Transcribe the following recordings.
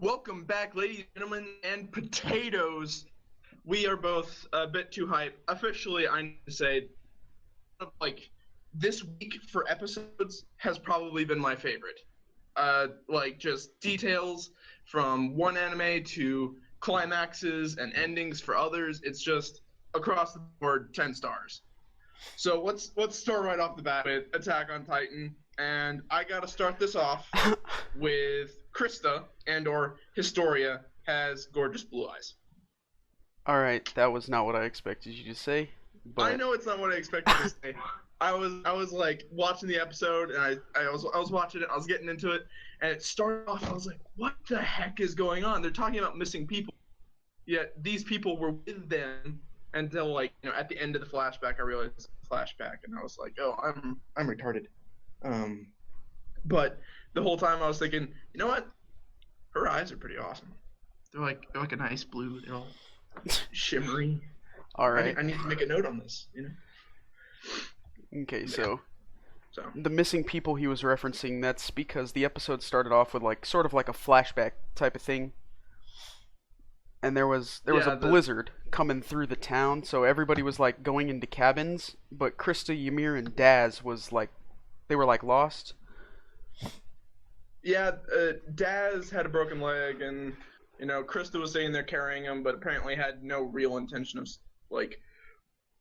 Welcome back, ladies and gentlemen, and potatoes. We are both a bit too hype. Officially, I need to say, this week for episodes has probably been my favorite. Just details from one anime to climaxes and endings for others. It's just across the board 10 stars. So let's start right off the bat with Attack on Titan, and I gotta start this off with Krista or Historia has gorgeous blue eyes. Alright, that was not what I expected you to say, I but know it's not what I expected to say. I was like watching the episode, and I was watching it. I was getting into it, and it started off. I was like, "What the heck is going on?" They're talking about missing people, yet these people were with them until at the end of the flashback. I realized it's a flashback, and I was like, "Oh, I'm retarded." But the whole time I was thinking, you know what? Her eyes are pretty awesome. They're like a nice blue. They're all shimmery. alright. I need to make a note on this. Okay, Yeah. so So the missing people he was referencing, that's because the episode started off with sort of like a flashback type of thing. And there was a blizzard coming through the town, so everybody was going into cabins, but Krista, Ymir, and Daz they were lost. yeah, Daz had a broken leg, and Krista was saying they're carrying him, but apparently had no real intention of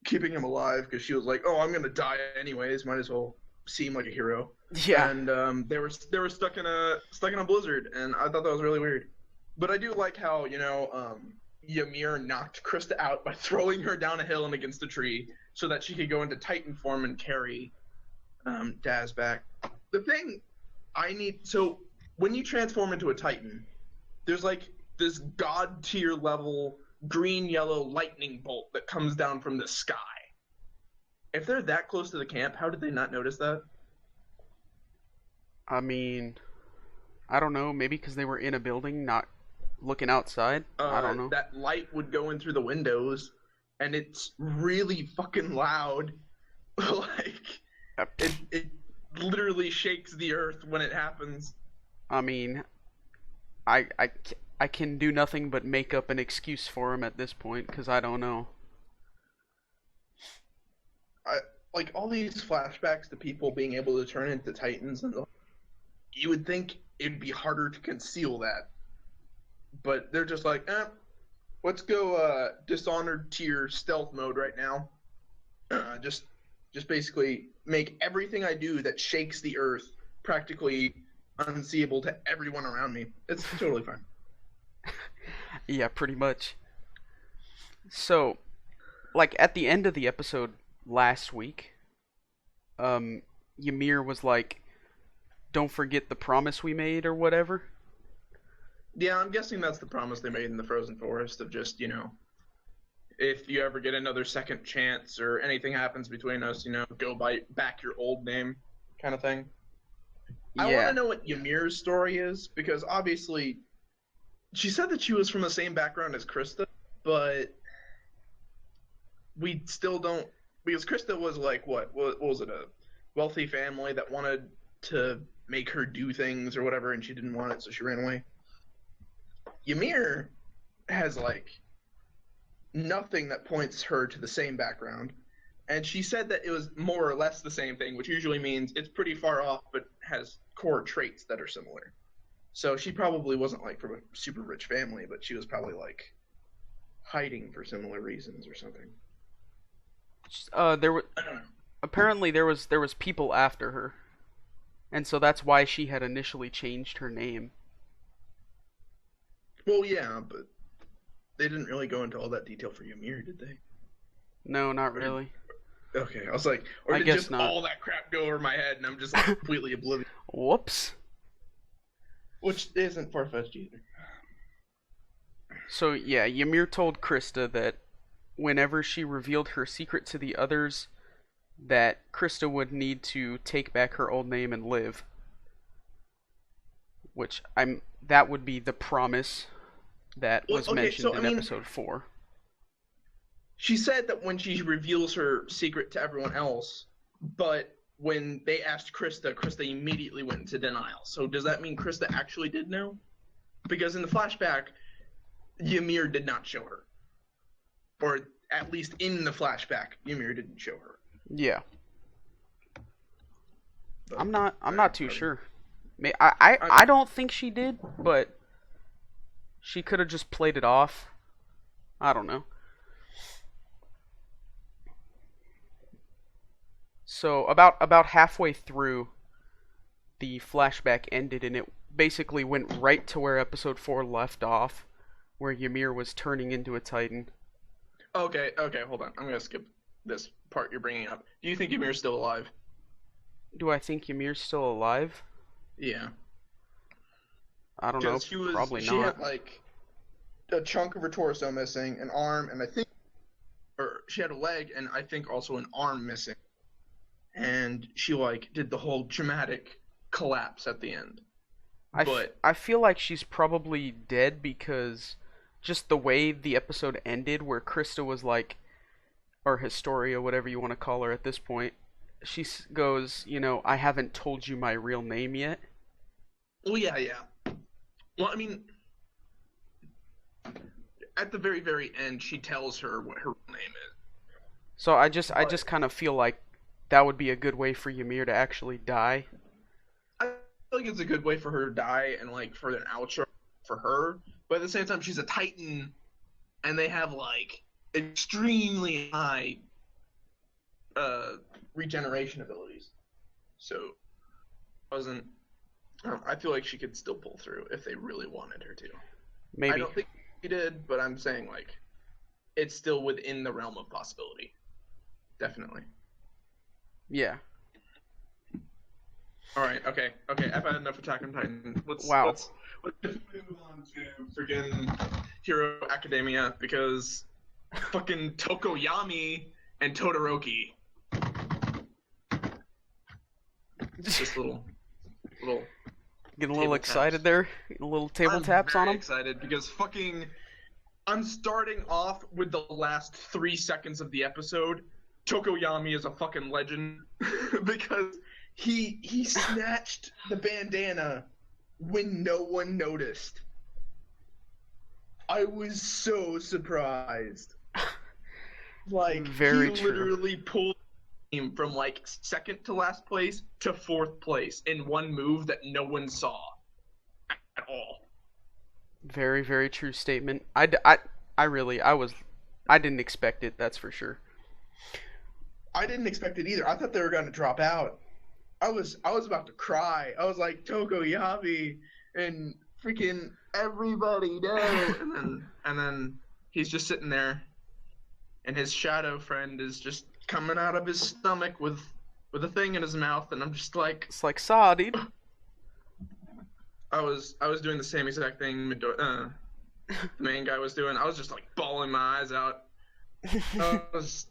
keeping him alive because she was like, "Oh, I'm gonna die anyways. Might as well seem like a hero." Yeah. And they were stuck in a blizzard, and I thought that was really weird. But I do like how Ymir knocked Krista out by throwing her down a hill and against a tree so that she could go into Titan form and carry Daz back. The thing so when you transform into a Titan, there's this god tier level green yellow lightning bolt that comes down from the sky. If they're that close to the camp, how did they not notice that? I mean, I don't know, maybe because they were in a building, not looking outside. I don't know. That light would go in through the windows, and it's really fucking loud. It literally shakes the earth when it happens. I mean, I can do nothing but make up an excuse for him at this point, because I don't know. All these flashbacks to people being able to turn into Titans, and you would think it'd be harder to conceal that. But they're just like, let's go Dishonored tier stealth mode right now. Just basically make everything I do that shakes the earth practically unseeable to everyone around me. It's totally fine. Yeah, pretty much. So, at the end of the episode last week, Ymir was like, "Don't forget the promise we made," or whatever. Yeah, I'm guessing that's the promise they made in the Frozen Forest of just, if you ever get another second chance or anything happens between us, go back your old name kind of thing. Yeah. I want to know what Ymir's story is, because obviously she said that she was from the same background as Krista, but we still don't, because Krista was what was it, a wealthy family that wanted to make her do things or whatever, and she didn't want it, so she ran away. Ymir has nothing that points her to the same background, and she said that it was more or less the same thing, which usually means it's pretty far off but has core traits that are similar. So she probably wasn't from a super rich family, but she was probably hiding for similar reasons or something. There were I don't know. apparently there was people after her, and so that's why she had initially changed her name. Well, yeah, but they didn't really go into all that detail for Ymir, did they? No, not really. Okay, I was like, or I did guess just not. all that crap go over my head and I'm just completely oblivious? Whoops. Which isn't far-fetched either. So yeah, Ymir told Krista that whenever she revealed her secret to the others, that Krista would need to take back her old name and live. That would be the promise that was mentioned in episode 4. She said that when she reveals her secret to everyone else, but when they asked Krista, Krista immediately went into denial. So does that mean Krista actually did know? because in the flashback, Ymir did not show her, or at least in the flashback, Ymir didn't show her. Yeah. But, I'm not too sure. I don't think she did, but she could have just played it off. I don't know. So about halfway through, the flashback ended, and it basically went right to where episode 4 left off, where Ymir was turning into a Titan. Okay, hold on. I'm gonna skip this part you're bringing up. Do you think Ymir's still alive? Do I think Ymir's still alive? Yeah. I don't know. Probably she not. had like a chunk of her torso missing, an arm, and I think, or she had a leg, and I think also an arm missing. And she like did the whole dramatic collapse at the end. I feel like she's probably dead because just the way the episode ended, where Krista was like, or Historia, whatever you want to call her at this point, she goes, I haven't told you my real name yet. Well, yeah. Well, I mean, at the very, very end, she tells her what her real name is. So I just kind of feel like that would be a good way for Ymir to actually die. I feel like it's a good way for her to die and like for an outro for her, but at the same time, she's a Titan, and they have like extremely high regeneration abilities. So I feel like she could still pull through if they really wanted her to. Maybe. I don't think she did, but I'm saying like it's still within the realm of possibility. Definitely. Yeah. All right. Okay. I've had enough Attack on Titan. Let's move on to freaking Hero Academia, because fucking Tokoyami and Todoroki. Just little getting a little excited there. A little table taps on them. I'm excited because I'm starting off with the last 3 seconds of the episode. Tokoyami is a fucking legend because he snatched the bandana when no one noticed. I was so surprised. Like, Very he true. literally pulled him from like second to last place to 4th place in one move that no one saw at all. Very, very true statement. I didn't expect it, that's for sure. I didn't expect it either. I thought they were going to drop out. I was about to cry. I was like, Tokoyami and freaking everybody no. and then he's just sitting there, and his shadow friend is just coming out of his stomach with a thing in his mouth, and I'm just like, it's like Saw, dude. I was doing the same exact thing the main guy was doing. I was just like bawling my eyes out. I was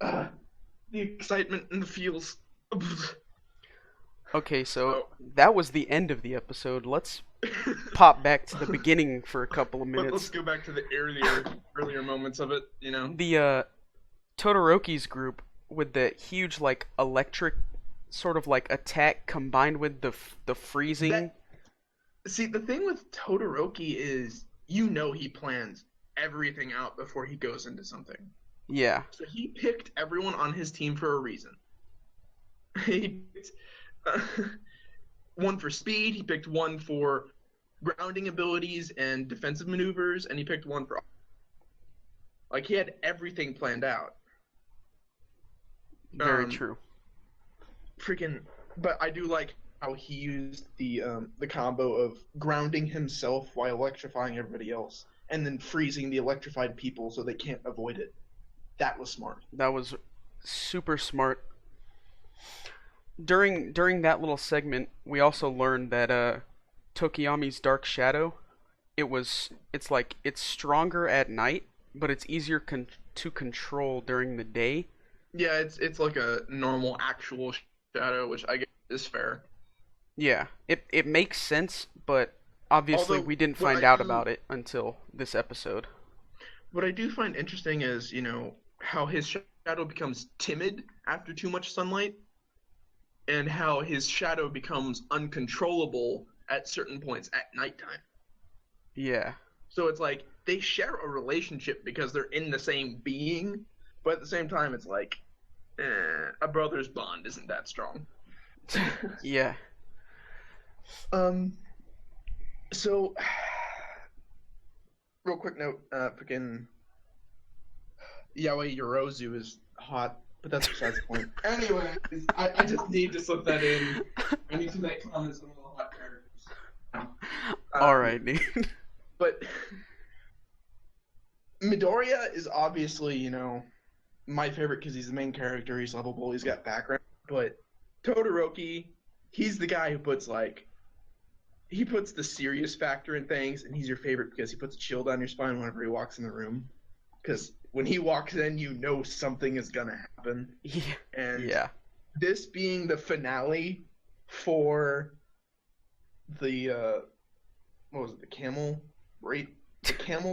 the excitement and the feels. Okay, so that was the end of the episode. Let's pop back to the beginning for a couple of minutes. Let's go back to the earlier moments of it, The Todoroki's group with the huge like electric sort of like attack combined with the freezing. See, the thing with Todoroki is he plans everything out before he goes into something. Yeah. So he picked everyone on his team for a reason. He picked one for speed, he picked one for grounding abilities and defensive maneuvers, and he picked one for... Like, he had everything planned out. Very true. Freaking... But I do like how he used the combo of grounding himself while electrifying everybody else, and then freezing the electrified people so they can't avoid it. That was smart. That was super smart. During that little segment, we also learned that Tokiyami's dark shadow, it's stronger at night, but it's easier to control during the day. Yeah, it's like a normal actual shadow, which I guess is fair. Yeah, it makes sense, but obviously we didn't find out about it until this episode. What I do find interesting is, how his shadow becomes timid after too much sunlight, and how his shadow becomes uncontrollable at certain points at nighttime. Yeah. So it's like they share a relationship because they're in the same being, but at the same time, it's like a brother's bond isn't that strong. Yeah. So, real quick note, freaking Yaoi Yorozu is hot, but that's besides the point. Anyway, I just need to slip that in. I need to make comments on all the hot characters. Alright, Nate. But Midoriya is obviously, my favorite because he's the main character, he's lovable, he's got background. But Todoroki, he's the guy who puts he puts the serious factor in things, and he's your favorite because he puts a chill down your spine whenever he walks in the room. Because when he walks in, you know something is gonna happen. Yeah. And this being the finale for the what was it, the camel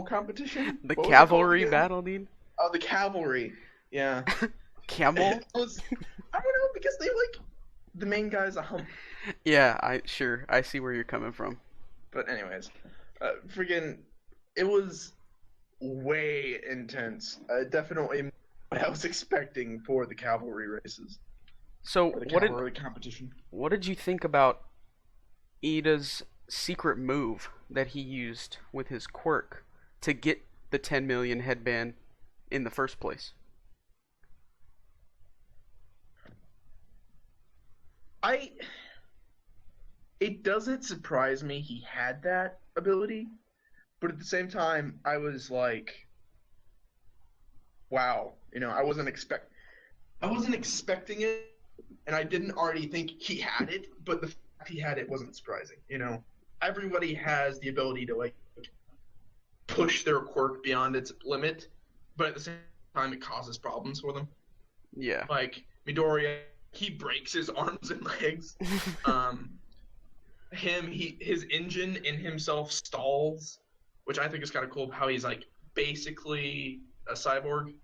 competition? The cavalry battle, dude? Oh, the cavalry. Yeah. Camel? I don't know, because they the main guy's a hump. Yeah, I see where you're coming from. But anyways, it was way intense. Definitely what I was expecting for the cavalry races. So competition. What did you think about Ida's secret move that he used with his quirk to get the 10 million headband in the first place? It doesn't surprise me he had that ability, but at the same time, I was like, wow, I wasn't expecting it, and I didn't already think he had it, but the fact he had it wasn't surprising, Everybody has the ability to, push their quirk beyond its limit, but at the same time, it causes problems for them. Yeah. Midoriya, he breaks his arms and legs. His engine in himself stalls, which I think is kind of cool. How he's basically a cyborg.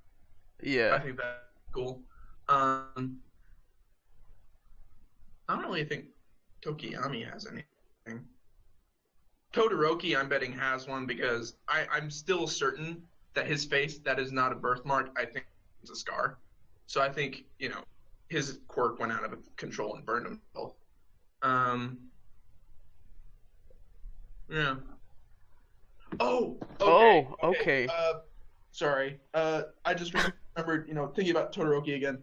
Yeah, I think that's cool. I don't really think Tokiyami has anything. Todoroki, I'm betting, has one because I'm still certain that his face, that is not a birthmark. I think it's a scar. So I think his quirk went out of control and burned himself. Yeah. Oh. Okay. Sorry. I just remembered, thinking about Todoroki again.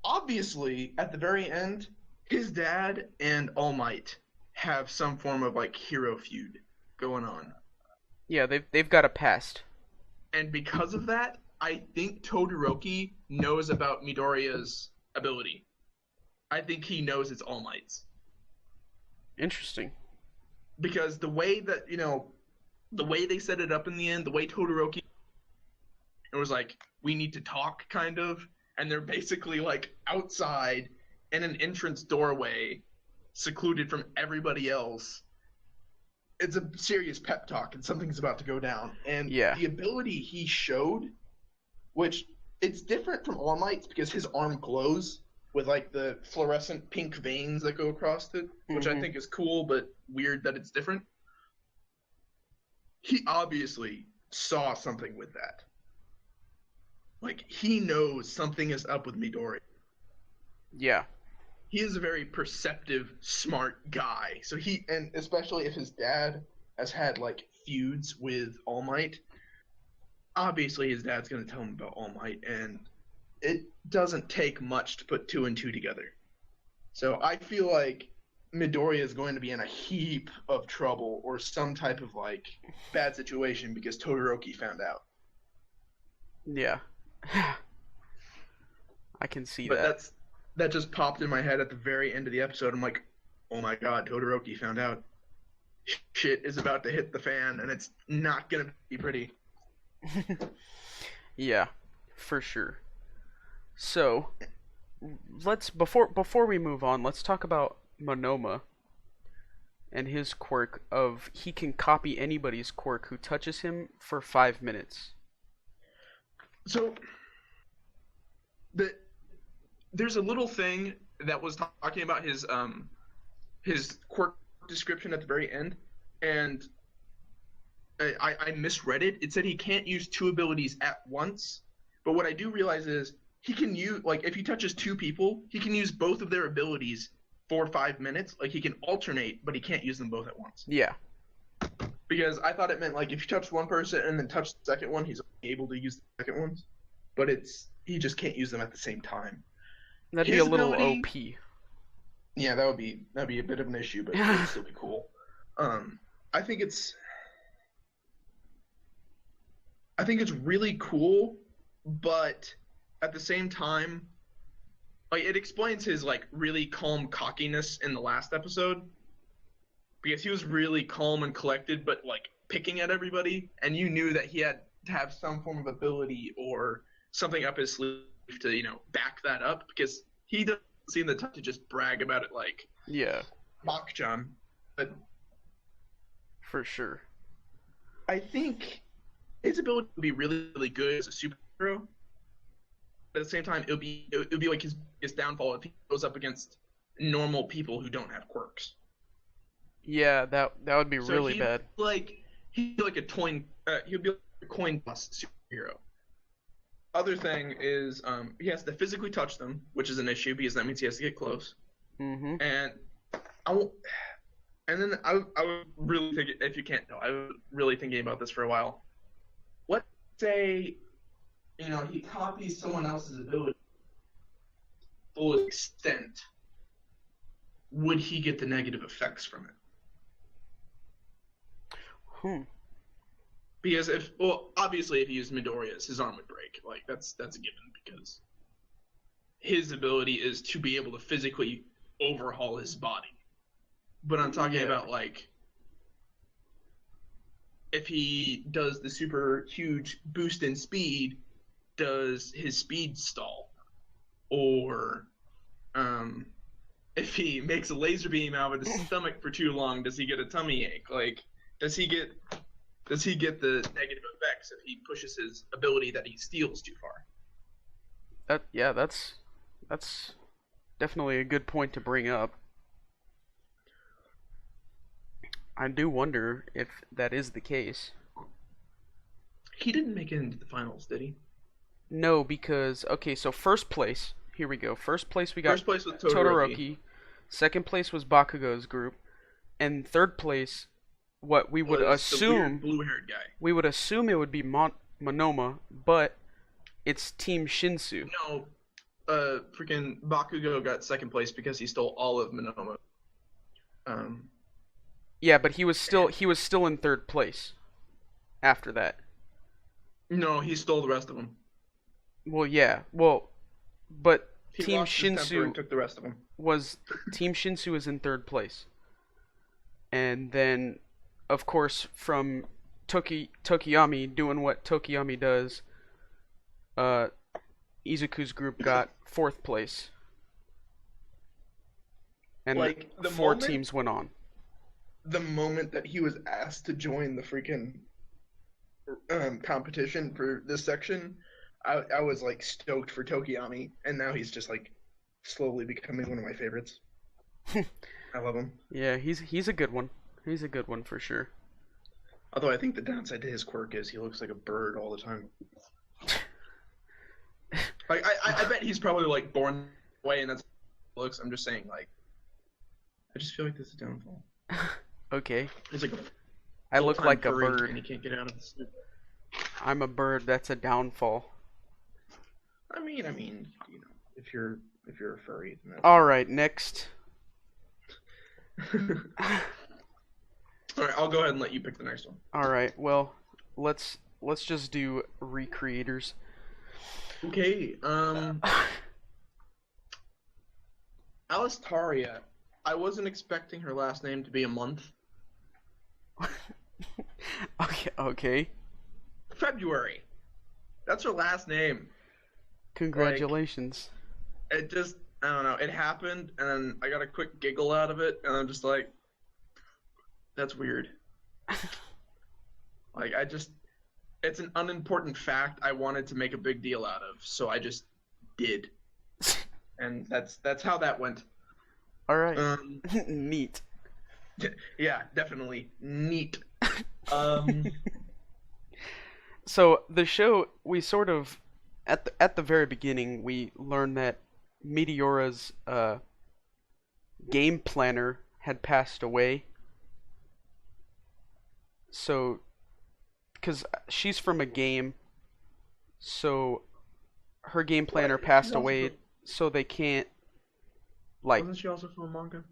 Obviously, at the very end, his dad and All Might have some form of hero feud going on. Yeah, they've got a past. And because of that, I think Todoroki knows about Midoriya's ability. I think he knows it's All Might's. Interesting. Because the way that, the way they set it up in the end, the way Todoroki, it was we need to talk, kind of, and they're basically, outside in an entrance doorway, secluded from everybody else. It's a serious pep talk, and something's about to go down. And the ability he showed, which it's different from All Might's because his arm glows with the fluorescent pink veins that go across it, which I think is cool, but weird that it's different. He obviously saw something with that. He knows something is up with Midori. Yeah. He is a very perceptive, smart guy. So and especially if his dad has had feuds with All Might, obviously his dad's going to tell him about All Might, and it doesn't take much to put two and two together. So I feel like Midoriya is going to be in a heap of trouble or some type of bad situation because Todoroki found out. Yeah. I can see but that. That just popped in my head at the very end of the episode. I'm like, oh my god, Todoroki found out. Shit is about to hit the fan, and it's not gonna be pretty. Yeah, for sure. So, before we move on, let's talk about Monoma and his quirk of he can copy anybody's quirk who touches him for 5 minutes. So, there's a little thing that was talking about his quirk description at the very end, and I misread it. It said he can't use two abilities at once. But what I do realize is he can use, like, if he touches two people, he can use both of their abilities for 5 minutes. Like, he can alternate, but he can't use them both at once. Yeah. Because I thought it meant, like, if you touch one person and then touch the second one, he's able to use the second ones. But he just can't use them at the same time. That'd be a little OP. Yeah, that'd be a bit of an issue, but it'd still be cool. I think it's really cool, but at the same time, like, it explains his, like, really calm cockiness in the last episode, because he was really calm and collected, but, like, picking at everybody, and you knew that he had to have some form of ability or something up his sleeve to, you know, back that up, because he doesn't seem the type to just brag about it like Mucheng. But for sure, I think his ability would be really, really good as a superhero. But at the same time, it would be like his biggest downfall if he goes up against normal people who don't have quirks. Yeah, that would be really bad. He'd be like a coin toss superhero. Other thing is, he has to physically touch them, which is an issue because that means he has to get close. Mm-hmm. And I was really thinking, if you can't tell, I was really thinking about this for a while. Let's say, you know, he copies someone else's ability to full extent. Would he get the negative effects from it? Because obviously if he used Midoriya's, his arm would break. Like, that's a given, because his ability is to be able to physically overhaul his body. But I'm talking about, like, if he does the super huge boost in speed, does his speed stall? Or if he makes a laser beam out of his stomach for too long, does he get a tummy ache? Like, does he get the negative effects if he pushes his ability that he steals too far? That's definitely a good point to bring up. I do wonder if that is the case. He didn't make it into the finals, did he? No, because so first place. Here we go. First place we got. First place was Todoroki. Second place was Bakugo's group, and third place, what we would assume, the blue-haired guy. We would assume it would be Monoma, but it's Team Shinsu. No, freaking Bakugo got second place because he stole all of Monoma. Yeah, but he was still in third place after that. No, he stole the rest of them. Well, yeah. Well, but he Team lost his temper and Shinsu took the rest of them. Team Shinsu was in third place. And then, of course, from Tokiyami doing what Tokiyami does, Izuku's group got fourth place. And like, four teams went on. The moment that he was asked to join the freaking competition for this section, I was, like, stoked for Tokiyami, and now he's just, like, slowly becoming one of my favorites. I love him. Yeah, he's a good one. He's a good one for sure. Although I think the downside to his quirk is he looks like a bird all the time. Like, I bet he's probably, like, born that way and that's how he looks. I'm just saying, like, I just feel like this is a downfall. Okay. He's like I look like a bird. And he can't get out of the suit. I'm a bird. That's a downfall. I mean, you know, if you're a furry. Then all right, next. All right, I'll go ahead and let you pick the next one. All right. Well, let's just do recreators. Okay. Alistaria. I wasn't expecting her last name to be a month. Okay. February. That's her last name. Congratulations. Like, it just, I don't know, it happened, and then I got a quick giggle out of it, and I'm just like, that's weird. Like, it's an unimportant fact I wanted to make a big deal out of, so I just did. And that's how that went. All right. Neat. Yeah, definitely neat. Um, So the show, we sort of at the very beginning, we learn that Meteora's game planner had passed away. So, because she's from a game, so her game what? planner She's passed also away, from. so they can't like Wasn't she also from a manga?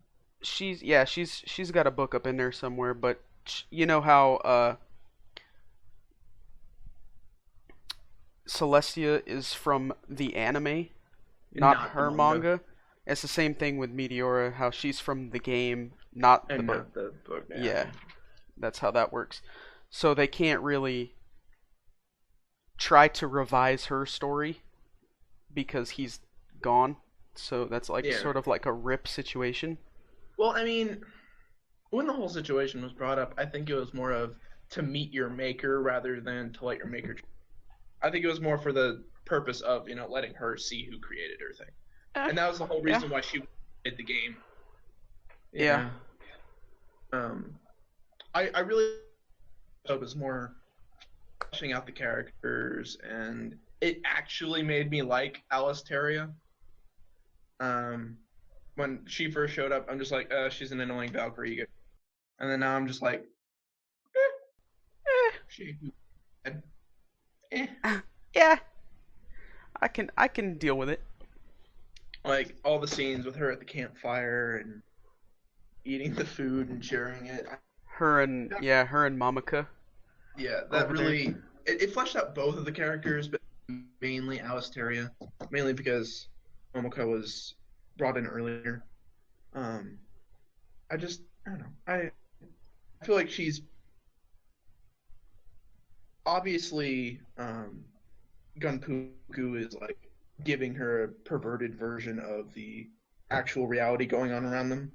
she's got a book up in there somewhere, but you know how Celestia is from the anime, not Not the her manga, manga. It's the same thing with Meteora, how she's from the game, not the and book. not the book. Yeah. Yeah, that's how that works. So they can't really try to revise her story because he's gone. So that's like Yeah. sort of like a rip situation. Well, I mean, when the whole situation was brought up, I think it was more of to meet your maker rather than to let your maker. I think it was more for the purpose of letting her see who created her thing, Eh, and that was the whole yeah, reason why she did the game. yeah. Yeah. Um, I really hope it's more fleshing out the characters, and it actually made me like Alistaria. Um, when she first showed up, I'm just like, she's an annoying Valkyrie, and then now I'm just like, Eh, she, eh. yeah. I can deal with it. Like all the scenes with her at the campfire and eating the food and sharing it. Her and Mamaka Yeah, that over there. really it fleshed out both of the characters, but mainly Alistaria, mainly because Momoko was brought in earlier. Um, I don't know. I feel like she's obviously Gunpuku is like giving her a perverted version of the actual reality going on around them,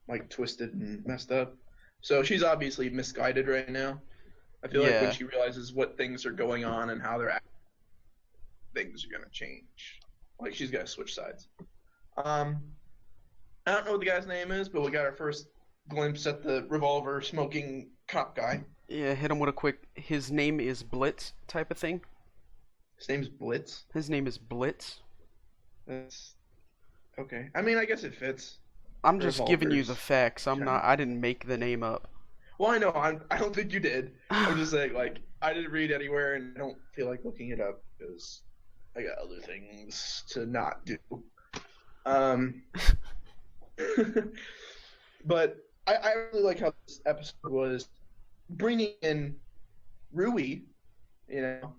like twisted and messed up. So she's obviously misguided right now. I feel like when Yeah. she realizes what things are going on and how they're acting, things are gonna change. Like she's gotta switch sides. Um, I don't know what the guy's name is, but we got our first glimpse at the revolver smoking cop guy. Yeah, hit him with a quick. His name is Blitz type of thing. His name's Blitz. His name is Blitz. That's okay. I mean, I guess it fits. I'm just giving you the Revolvers. facts. I'm China. not. I didn't make the name up. Well, I know. I don't think you did. I'm just saying, like, I didn't read anywhere, and I don't feel like looking it up because I got other things to not do. Um, but I really like how this episode was bringing in Rui. You know,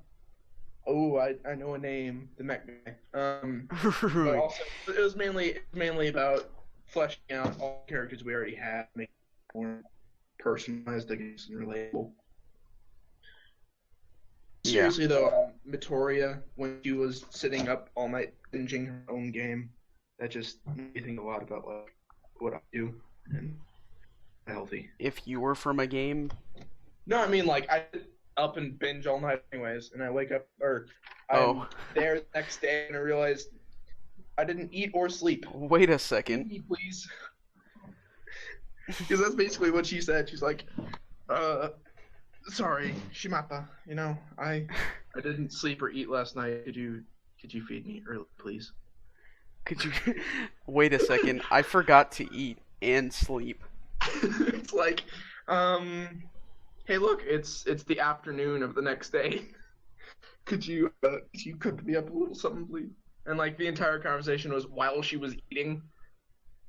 oh, I know a name, the mech guy. But also it was mainly about fleshing out all the characters we already had, making it more personalized, I guess, and relatable. Yeah. Seriously though, Mitoria, when she was sitting up all night binging her own game, that just made me think a lot about like what I do and healthy. If you were from a game, No, I mean like I up and binge all night anyways, and I wake up or I'm oh, there the next day and I realized I didn't eat or sleep. wait a Can second. you eat, please? Because that's basically what she said. She's like, sorry, Shimata. I didn't sleep or eat last night. Could you feed me early, please? Could you wait a second? I forgot to eat and sleep. It's like, hey, look, it's the afternoon of the next day. Could you cook me up a little something, please? And like the entire conversation was while she was eating,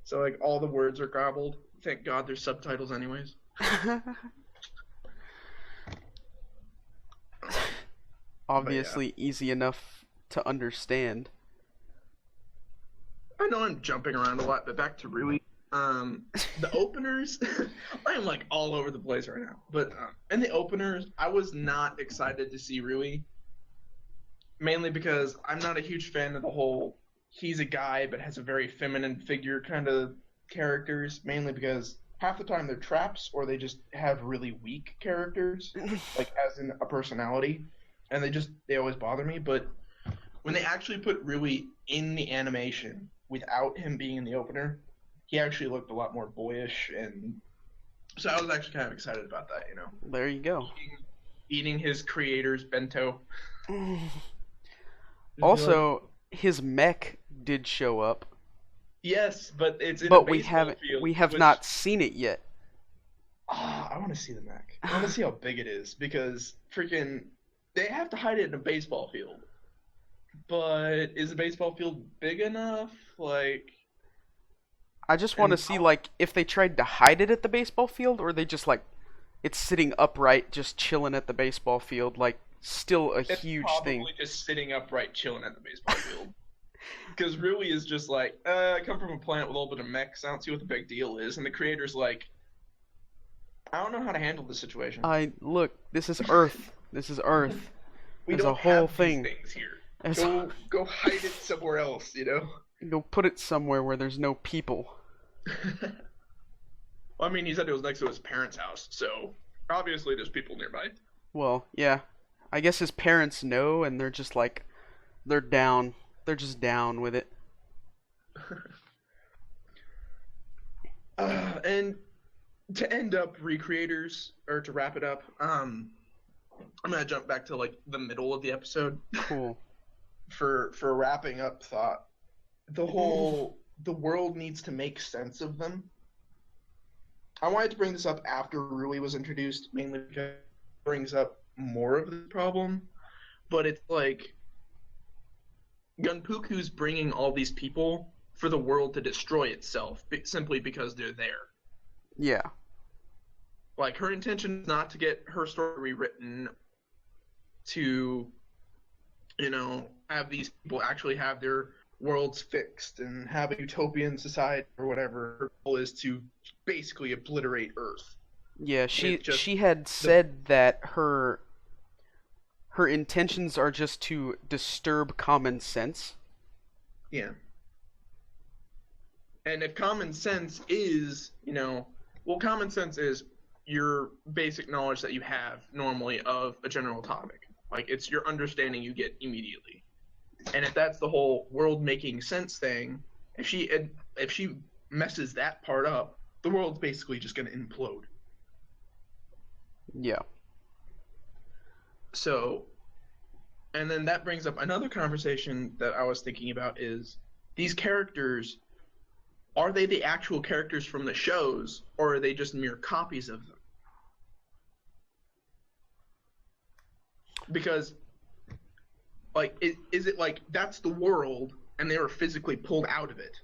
so like all the words are garbled. Thank God there's subtitles, anyways. But yeah, Obviously easy enough to understand. I know I'm jumping around a lot, but back to Rui. The openers, I am like all over the place right now. But in the openers, I was not excited to see Rui, mainly because I'm not a huge fan of the whole he's a guy but has a very feminine figure kind of characters. Mainly because half the time they're traps or they just have really weak characters, like as in a personality, and they always bother me. But when they actually put Rui in the animation without him being in the opener, he actually looked a lot more boyish and So I was actually kind of excited about that, There you go. Eating his creator's bento. Also, his mech did show up. Yes, but it's in a But baseball field. we have not seen it yet. I want to see the mech. I want to see how big it is because freaking they have to hide it in a baseball field. But is the baseball field big enough? Like, I just want to see like if they tried to hide it at the baseball field, or they just like it's sitting upright, just chilling at the baseball field, like still a huge thing. Probably just sitting upright, chilling at the baseball field. Because really is just like, I come from a planet with a little bit of mechs. I don't see what the big deal is. And the creator's like, I don't know how to handle this situation. Look, this is Earth. This is Earth. We There's don't a whole have thing. These things here. Go hide it somewhere else, Go put it somewhere where there's no people. Well, I mean, he said it was next to his parents' house, so obviously there's people nearby. Well, yeah. I guess his parents know, and they're just like, they're down. They're just down with it. And to end up recreators, or to wrap it up, I'm gonna jump back to like the middle of the episode. Cool. For wrapping up thought, the world needs to make sense of them. I wanted to bring this up after Rui was introduced, mainly because it brings up more of the problem. But it's like Gunpuku's bringing all these people for the world to destroy itself, simply because they're there. Yeah. Like, her intention is not to get her story rewritten to, have these people actually have their worlds fixed and have a utopian society or whatever. Her goal is to basically obliterate Earth. Yeah, she had said that her intentions are just to disturb common sense. Yeah. And if common sense is, common sense is your basic knowledge that you have normally of a general topic. Like, it's your understanding you get immediately. And if that's the whole world making sense thing, if she messes that part up, the world's basically just going to implode. Yeah. So, and then that brings up another conversation that I was thinking about is, these characters, are they the actual characters from the shows, or are they just mere copies of them? Because, like, is it like that's the world and they were physically pulled out of it?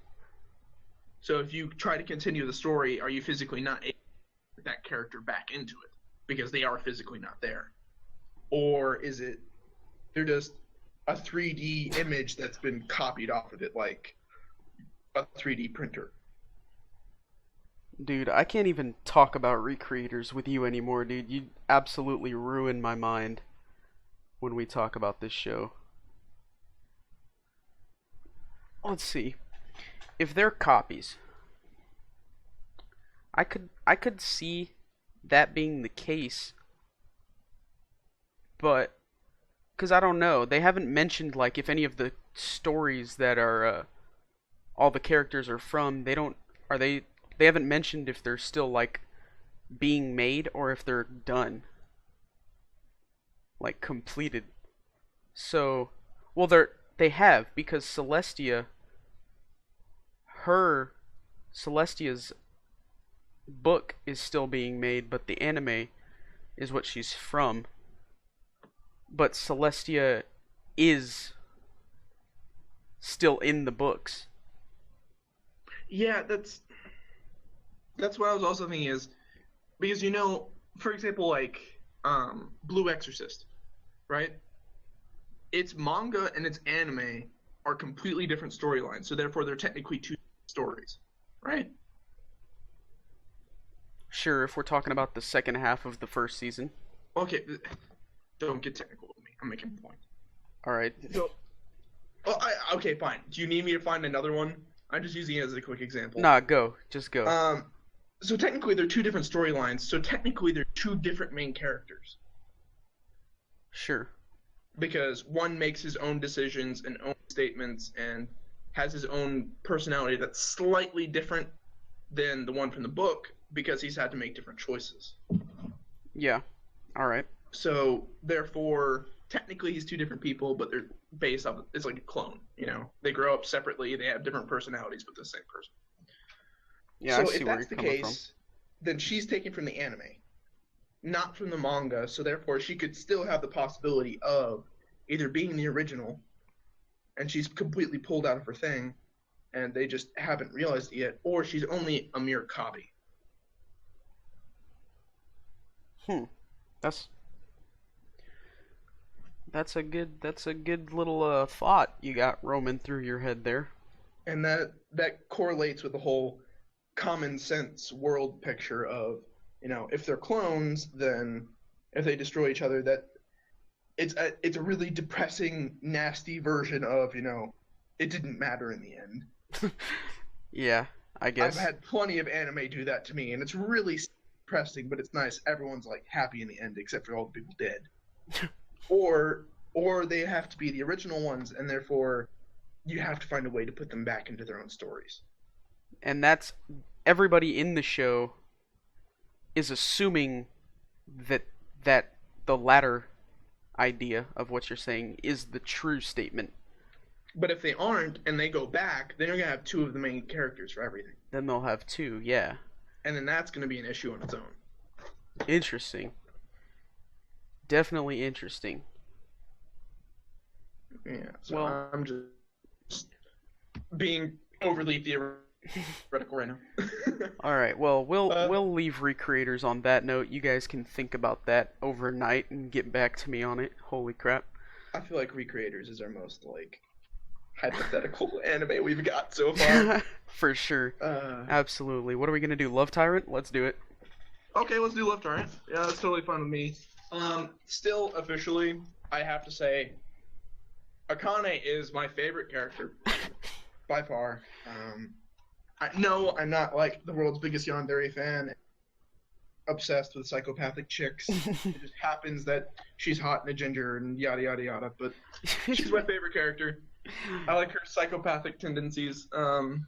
So if you try to continue the story, are you physically not able to put that character back into it because they are physically not there? Or is it they're just a 3D image that's been copied off of it, like a 3D printer? Dude, I can't even talk about recreators with you anymore, dude. You absolutely ruin my mind when we talk about this show. Let's see. If they're copies, I could see that being the case, but because I don't know, they haven't mentioned like if any of the stories that are all the characters are from, they haven't mentioned if they're still like being made or if they're done, like completed. So, well, they have, because Celestia's book is still being made, but the anime is what she's from. But Celestia is still in the books. Yeah, that's what I was also thinking is, because for example, like Blue Exorcist, right? Its manga and its anime are completely different storylines, so therefore they're technically two stories, right? Sure, if we're talking about the second half of the first season. Okay, don't get technical with me. I'm making a point. All right. So, okay, fine. Do you need me to find another one? I'm just using it as a quick example. Nah, go. Just go. So technically they're two different storylines, so technically they're two different main characters. Sure. Because one makes his own decisions and own statements and has his own personality that's slightly different than the one from the book, because he's had to make different choices. Yeah. All right. So therefore, technically he's two different people, but they're based off. It's like a clone. They grow up separately. They have different personalities, but the same person. Yeah. So I see if where that's you're the coming case, then she's taken from the anime, not from the manga. So therefore, she could still have the possibility of either being the original, and she's completely pulled out of her thing, and they just haven't realized it yet, or she's only a mere copy. That's a good little thought you got roaming through your head there. And that correlates with the whole common sense world picture of, if they're clones, then if they destroy each other, that it's a really depressing, nasty version of, it didn't matter in the end. Yeah, I guess. I've had plenty of anime do that to me, and it's really depressing, but it's nice. Everyone's like happy in the end, except for all the people dead. or they have to be the original ones, and therefore you have to find a way to put them back into their own stories. And that's everybody in the show is assuming that the latter idea of what you're saying is the true statement. But if they aren't and they go back, then you're gonna have two of the main characters for everything. Then they'll have two, yeah. And then that's gonna be an issue on its own. Interesting. Definitely interesting. Yeah. So well, I'm just being overly theoretical right now. All right. Well, we'll leave Recreators on that note. You guys can think about that overnight and get back to me on it. Holy crap! I feel like Recreators is our most hypothetical anime we've got so far. For sure. Absolutely. What are we gonna do? Love Tyrant? Let's do it. Okay, let's do Love Tyrant. Yeah, that's totally fine with me. Still officially, I have to say, Akane is my favorite character by far. No, I'm not the world's biggest yandere fan, obsessed with psychopathic chicks. It just happens that she's hot and a ginger and yada yada yada, but she's my favorite character. I like her psychopathic tendencies, and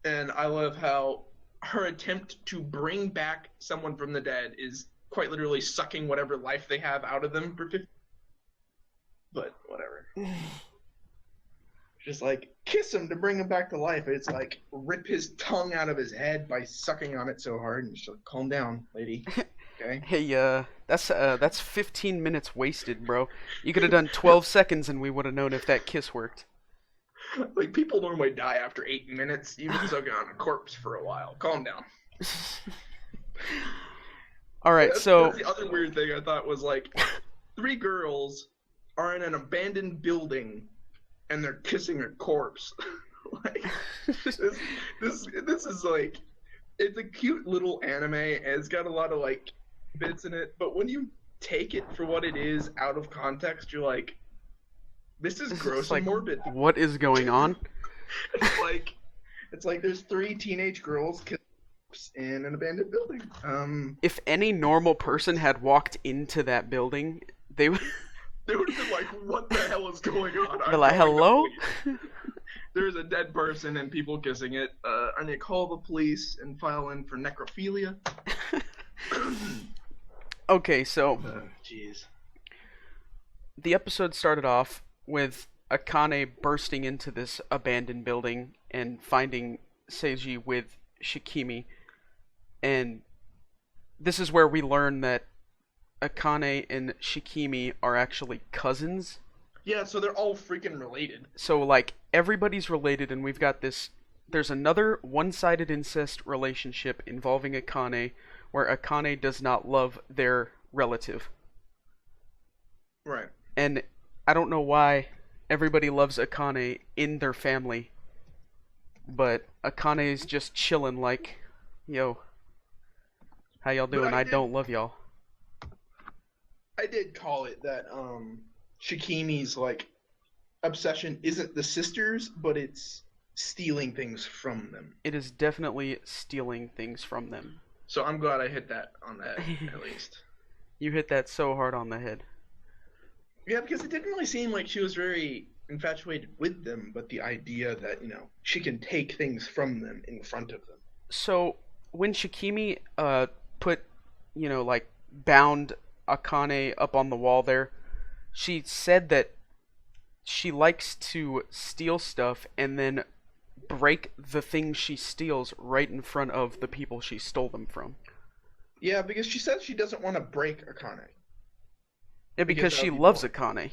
I love how her attempt to bring back someone from the dead is quite literally sucking whatever life they have out of them for 50. But whatever. Just kiss him to bring him back to life. It's rip his tongue out of his head by sucking on it so hard, and just calm down, lady. Okay. Hey, that's 15 minutes wasted, bro. You could have done 12 seconds, and we would have known if that kiss worked. People normally die after 8 minutes. You've been sucking on a corpse for a while. Calm down. All right, that's the other weird thing I thought was 3 girls are in an abandoned building and they're kissing a corpse. This is it's a cute little anime and it's got a lot of bits in it, but when you take it for what it is out of context, you're like, this is gross and morbid. What is going on? It's like there's 3 teenage girls in an abandoned building. If any normal person had walked into that building, they would have been like, what the hell is going on? They're like, hello? There's a dead person and people kissing it. And they call the police and file in for necrophilia. Okay, so jeez. The episode started off with Akane bursting into this abandoned building and finding Seiji with Shikimi. And this is where we learn that Akane and Shikimi are actually cousins. Yeah, so they're all freaking related. So, everybody's related, and we've got this... There's another one-sided incest relationship involving Akane, where Akane does not love their relative. Right. And I don't know why everybody loves Akane in their family, but Akane is just chilling yo, how y'all doing? I don't love y'all. I did call it that Shikimi's obsession isn't the sisters, but it's stealing things from them. It is definitely stealing things from them. So I'm glad I hit that on the head, at least. You hit that so hard on the head. Yeah, because it didn't really seem like she was very infatuated with them, but the idea that, she can take things from them in front of them. So, when Shikimi put, like bound Akane up on the wall there, she said that she likes to steal stuff and then break the things she steals right in front of the people she stole them from. Yeah, because she says she doesn't want to break Akane. Yeah, because she loves Akane.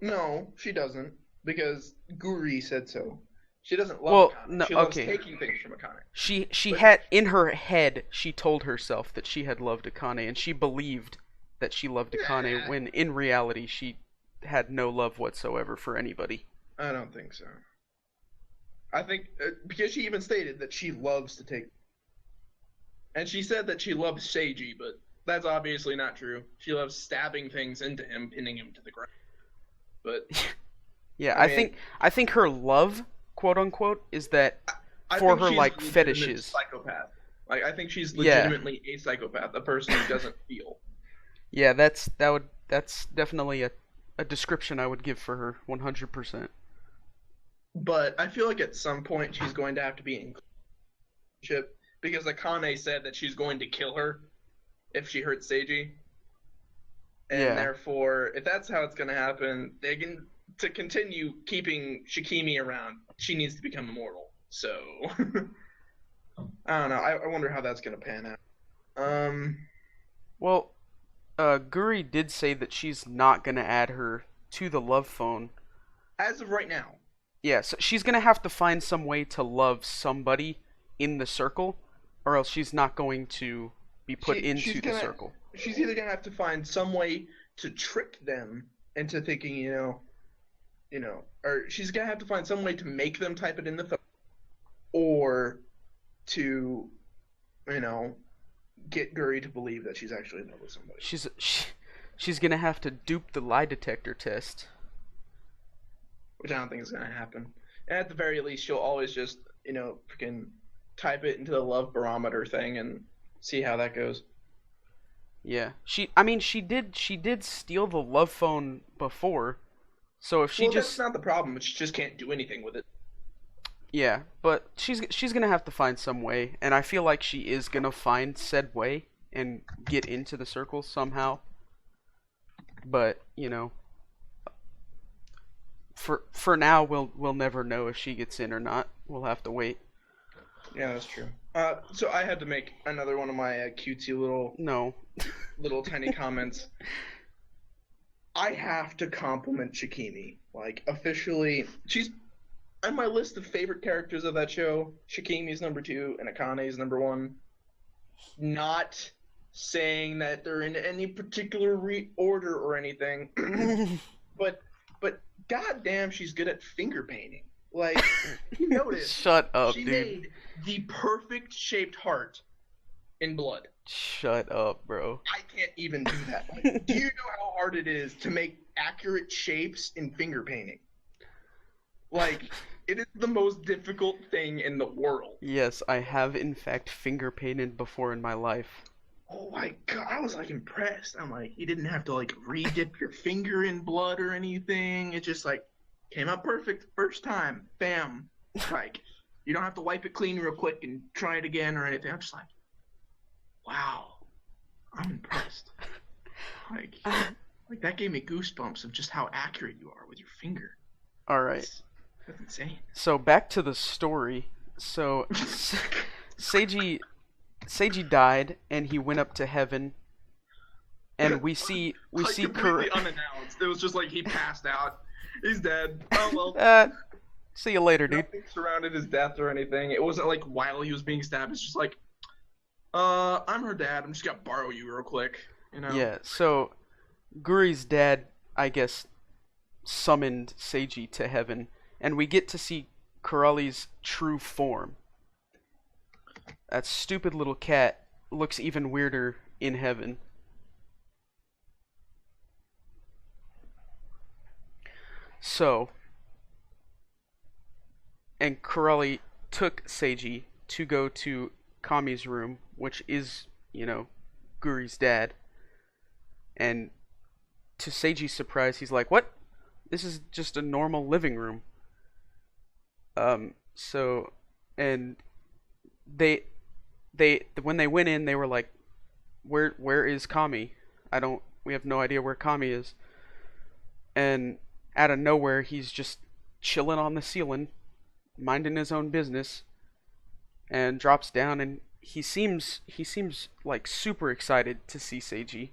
No, she doesn't. Because Guri said so. She doesn't love Akane. No, she loves taking things from Akane. She had in her head, she told herself that she had loved Akane, and she believed that she loved Akane when in reality she had no love whatsoever for anybody. I don't think so. I think because she even stated that she loves to take, and she said that she loves Seiji, but that's obviously not true. She loves stabbing things into him, pinning him to the ground. But yeah, I think her love, quote unquote, is that for her like fetishes. Psychopath. Like I think she's legitimately a psychopath, a person who doesn't feel. Yeah, that's definitely a description I would give for her, 100%. But I feel like at some point she's going to have to be in relationship because Akane said that she's going to kill her if she hurts Seiji. And therefore, if that's how it's going to happen, to continue keeping Shikimi around, she needs to become immortal. So, I don't know. I wonder how that's going to pan out. Well, Guri did say that she's not going to add her to the love phone. As of right now. Yeah, so she's going to have to find some way to love somebody in the circle, or else she's not going to be put into the circle. She's either going to have to find some way to trick them into thinking, or she's going to have to find some way to make them type it in the phone, or to, get Guri to believe that she's actually in love with somebody. She's going to have to dupe the lie detector test. Which I don't think is going to happen. And at the very least, she'll always just, freaking type it into the love barometer thing and see how that goes. Yeah. She did steal the love phone before. So if she that's not the problem. She just can't do anything with it. Yeah, but she's going to have to find some way, and I feel like she is going to find said way and get into the circle somehow. But, for now, we'll never know if she gets in or not. We'll have to wait. Yeah, that's true. So I had to make another one of my cutesy little tiny comments. I have to compliment Shikimi. Like, officially, she's on my list of favorite characters of that show. Shikimi's number 2 and Akane's number 1. Not saying that they're in any particular order or anything, but goddamn, she's good at finger painting. Like, you notice. Shut up, she dude. She made the perfect shaped heart in blood. Shut up, bro. I can't even do that. Like, do you know how hard it is to make accurate shapes in finger painting? Like, it is the most difficult thing in the world. Yes, I have in fact finger painted before in my life. Oh my god, I was like impressed. I'm like, you didn't have to like re-dip your finger in blood or anything. It just like came out perfect first time. Bam. Like, you don't have to wipe it clean real quick and try it again or anything. I'm just like, wow, I'm impressed. Like that gave me goosebumps of just how accurate you are with your finger. All right. That's insane. So back to the story. So Seiji died and he went up to heaven, and we see completely unannounced. It was just like he passed out. He's dead. Oh well. See you later, dude. Nothing surrounded his death or anything. It wasn't like while he was being stabbed. It's just like, I'm her dad. I'm just gonna borrow you real quick. Yeah. So Guri's dad, I guess, summoned Seiji to heaven, and we get to see Kurali's true form. That stupid little cat looks even weirder in heaven. So, and Kurali took Seiji to go to Kami's room, which is, Guri's dad. And to Seiji's surprise, he's like, "What? This is just a normal living room." And when they went in, they were like, where is Kami? We have no idea where Kami is. And out of nowhere, he's just chilling on the ceiling, minding his own business, and drops down, and he seems like super excited to see Seiji,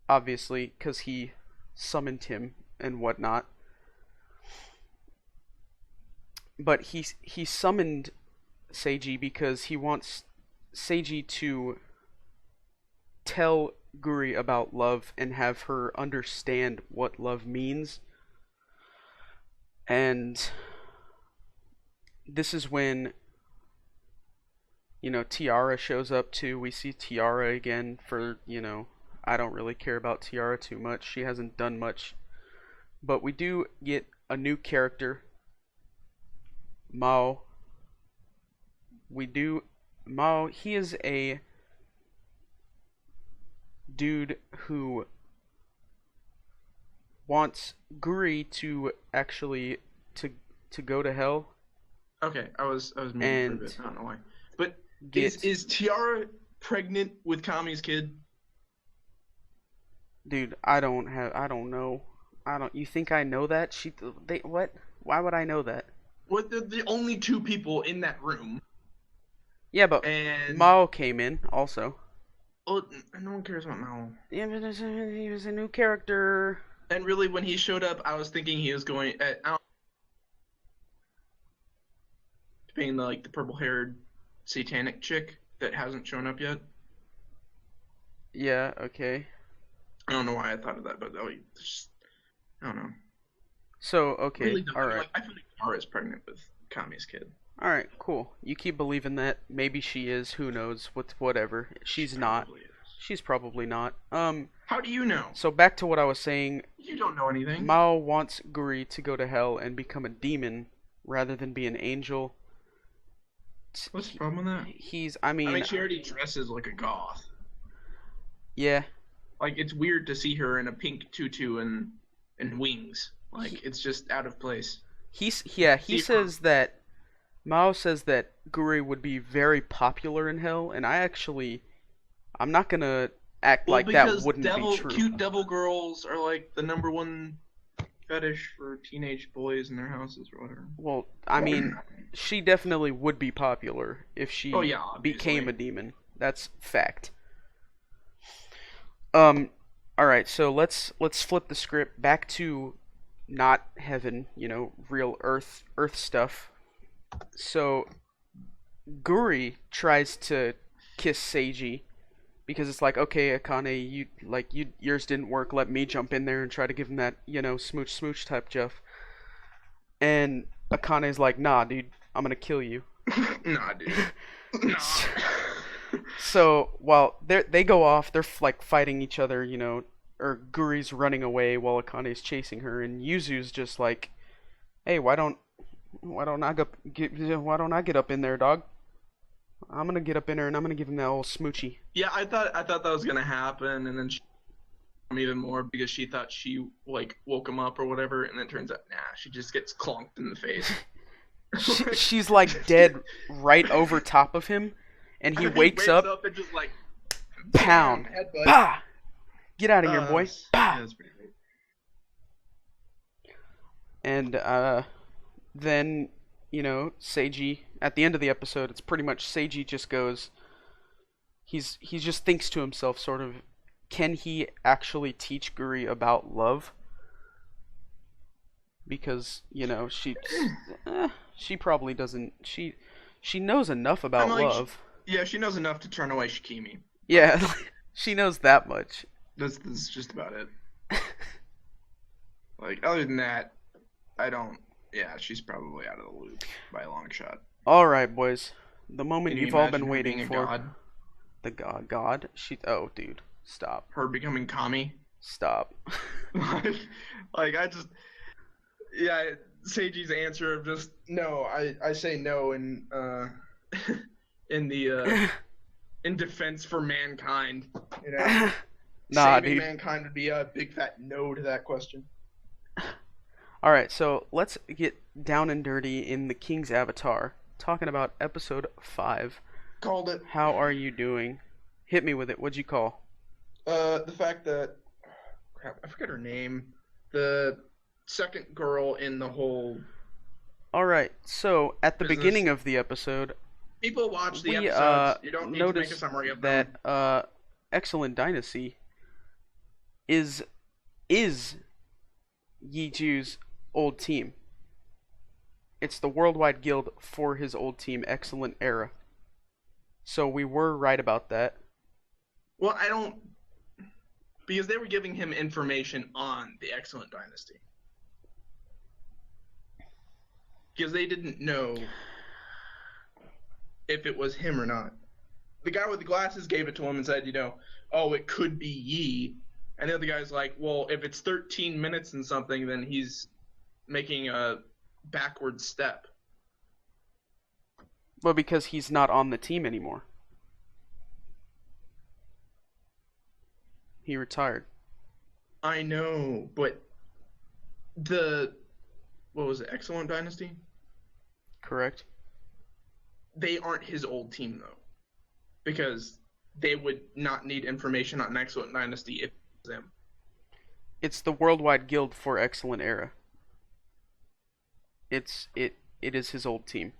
obviously, because he summoned him and whatnot. But he summoned Seiji because he wants Seiji to tell Guri about love and have her understand what love means. And this is when, Tiara shows up too. We see Tiara again for, I don't really care about Tiara too much. She hasn't done much. But we do get a new character, Mao. Mao, he is a dude who wants Guri to actually to go to hell. Okay, I was moving for a bit. I don't know why. But is Tiara pregnant with Kami's kid? Dude, I don't know. You think I know that? What? Why would I know that? What, the only two people in that room. Yeah, but Mao came in also. Oh, no one cares about Mao. Yeah, but he was a new character. And really, when he showed up, I was thinking he was going being the purple-haired satanic chick that hasn't shown up yet. Yeah. Okay. I don't know why I thought of that, but I don't know. So okay, really, all right. I feel like Tara is pregnant with Kami's kid. All right, cool. You keep believing that. Maybe she is. Who knows? Whatever. She's not. She's probably not. How do you know? So back to what I was saying. You don't know anything. Mao wants Guri to go to hell and become a demon rather than be an angel. What's the problem with that? I mean, she already dresses like a goth. Yeah. Like, it's weird to see her in a pink tutu and wings. Like, it's just out of place. He says that Mao says that Guri would be very popular in hell, and I'm not gonna act like that wouldn't be true. Cute devil girls are like the number one fetish for teenage boys in their houses or whatever. Well, I mean, she definitely would be popular if she became a demon. That's fact. All right, so let's flip the script back to not heaven, real Earth stuff. So Guri tries to kiss Seiji because it's like, okay, Akane, yours didn't work. Let me jump in there and try to give him that, smooch type Jeff. And Akane's like, nah, dude, I'm gonna kill you. Nah, dude. Nah. So while they go off, they're like fighting each other, or Guri's running away while Akane's chasing her, and Yuzu's just like, hey, why don't I get up in there, dog? I'm gonna get up in there and I'm gonna give him that old smoochy. Yeah, I thought that was gonna happen, and then she even more because she thought she woke him up or whatever, and then it turns out she just gets clonked in the face. She's like dead right over top of him, and he wakes up and just like pound, bah, get out of here, boy, bah. Yeah, that's pretty great. And then Seiji at the end of the episode, it's pretty much Seiji just goes. He just thinks to himself, sort of, can he actually teach Guri about love? Because she probably doesn't. She knows enough about love. Yeah, she knows enough to turn away Shikimi. Yeah, she knows that much. That's just about it. Other than that, I don't. Yeah, she's probably out of the loop by a long shot. All right, boys. The moment you've all been waiting for. God? The god? Oh, dude. Stop. Her becoming Kami? Stop. I just... Yeah, Seiji's answer of just, no, I say no in in defense for mankind. Nah, saving dude. mankind would be a big fat no to that question. Alright, so let's get down and dirty in the King's Avatar, talking about episode 5, Called it. How are you doing? Hit me with it. What'd you call? The fact that crap, I forget her name. The second girl in the whole Alright, so at the business. beginning of the episode, People watch the we episodes. You don't need to make a noticed summary of that them. Excellent Dynasty is Yi Ju's old team. It's the worldwide guild for his old team, Excellent Era. So we were right about that. Well, I don't because they were giving him information on the Excellent Dynasty. Because they didn't know if it was him or not. The guy with the glasses gave it to him and said, oh, it could be Yi. And the other guy's like, well, if it's 13 minutes and something, then he's making a backward step. Well, because he's not on the team anymore. He retired. I know, but what was it, Excellent Dynasty? Correct. They aren't his old team, though. Because they would not need information on Excellent Dynasty if it was them. It's the worldwide guild for Excellent Era. It is his old team.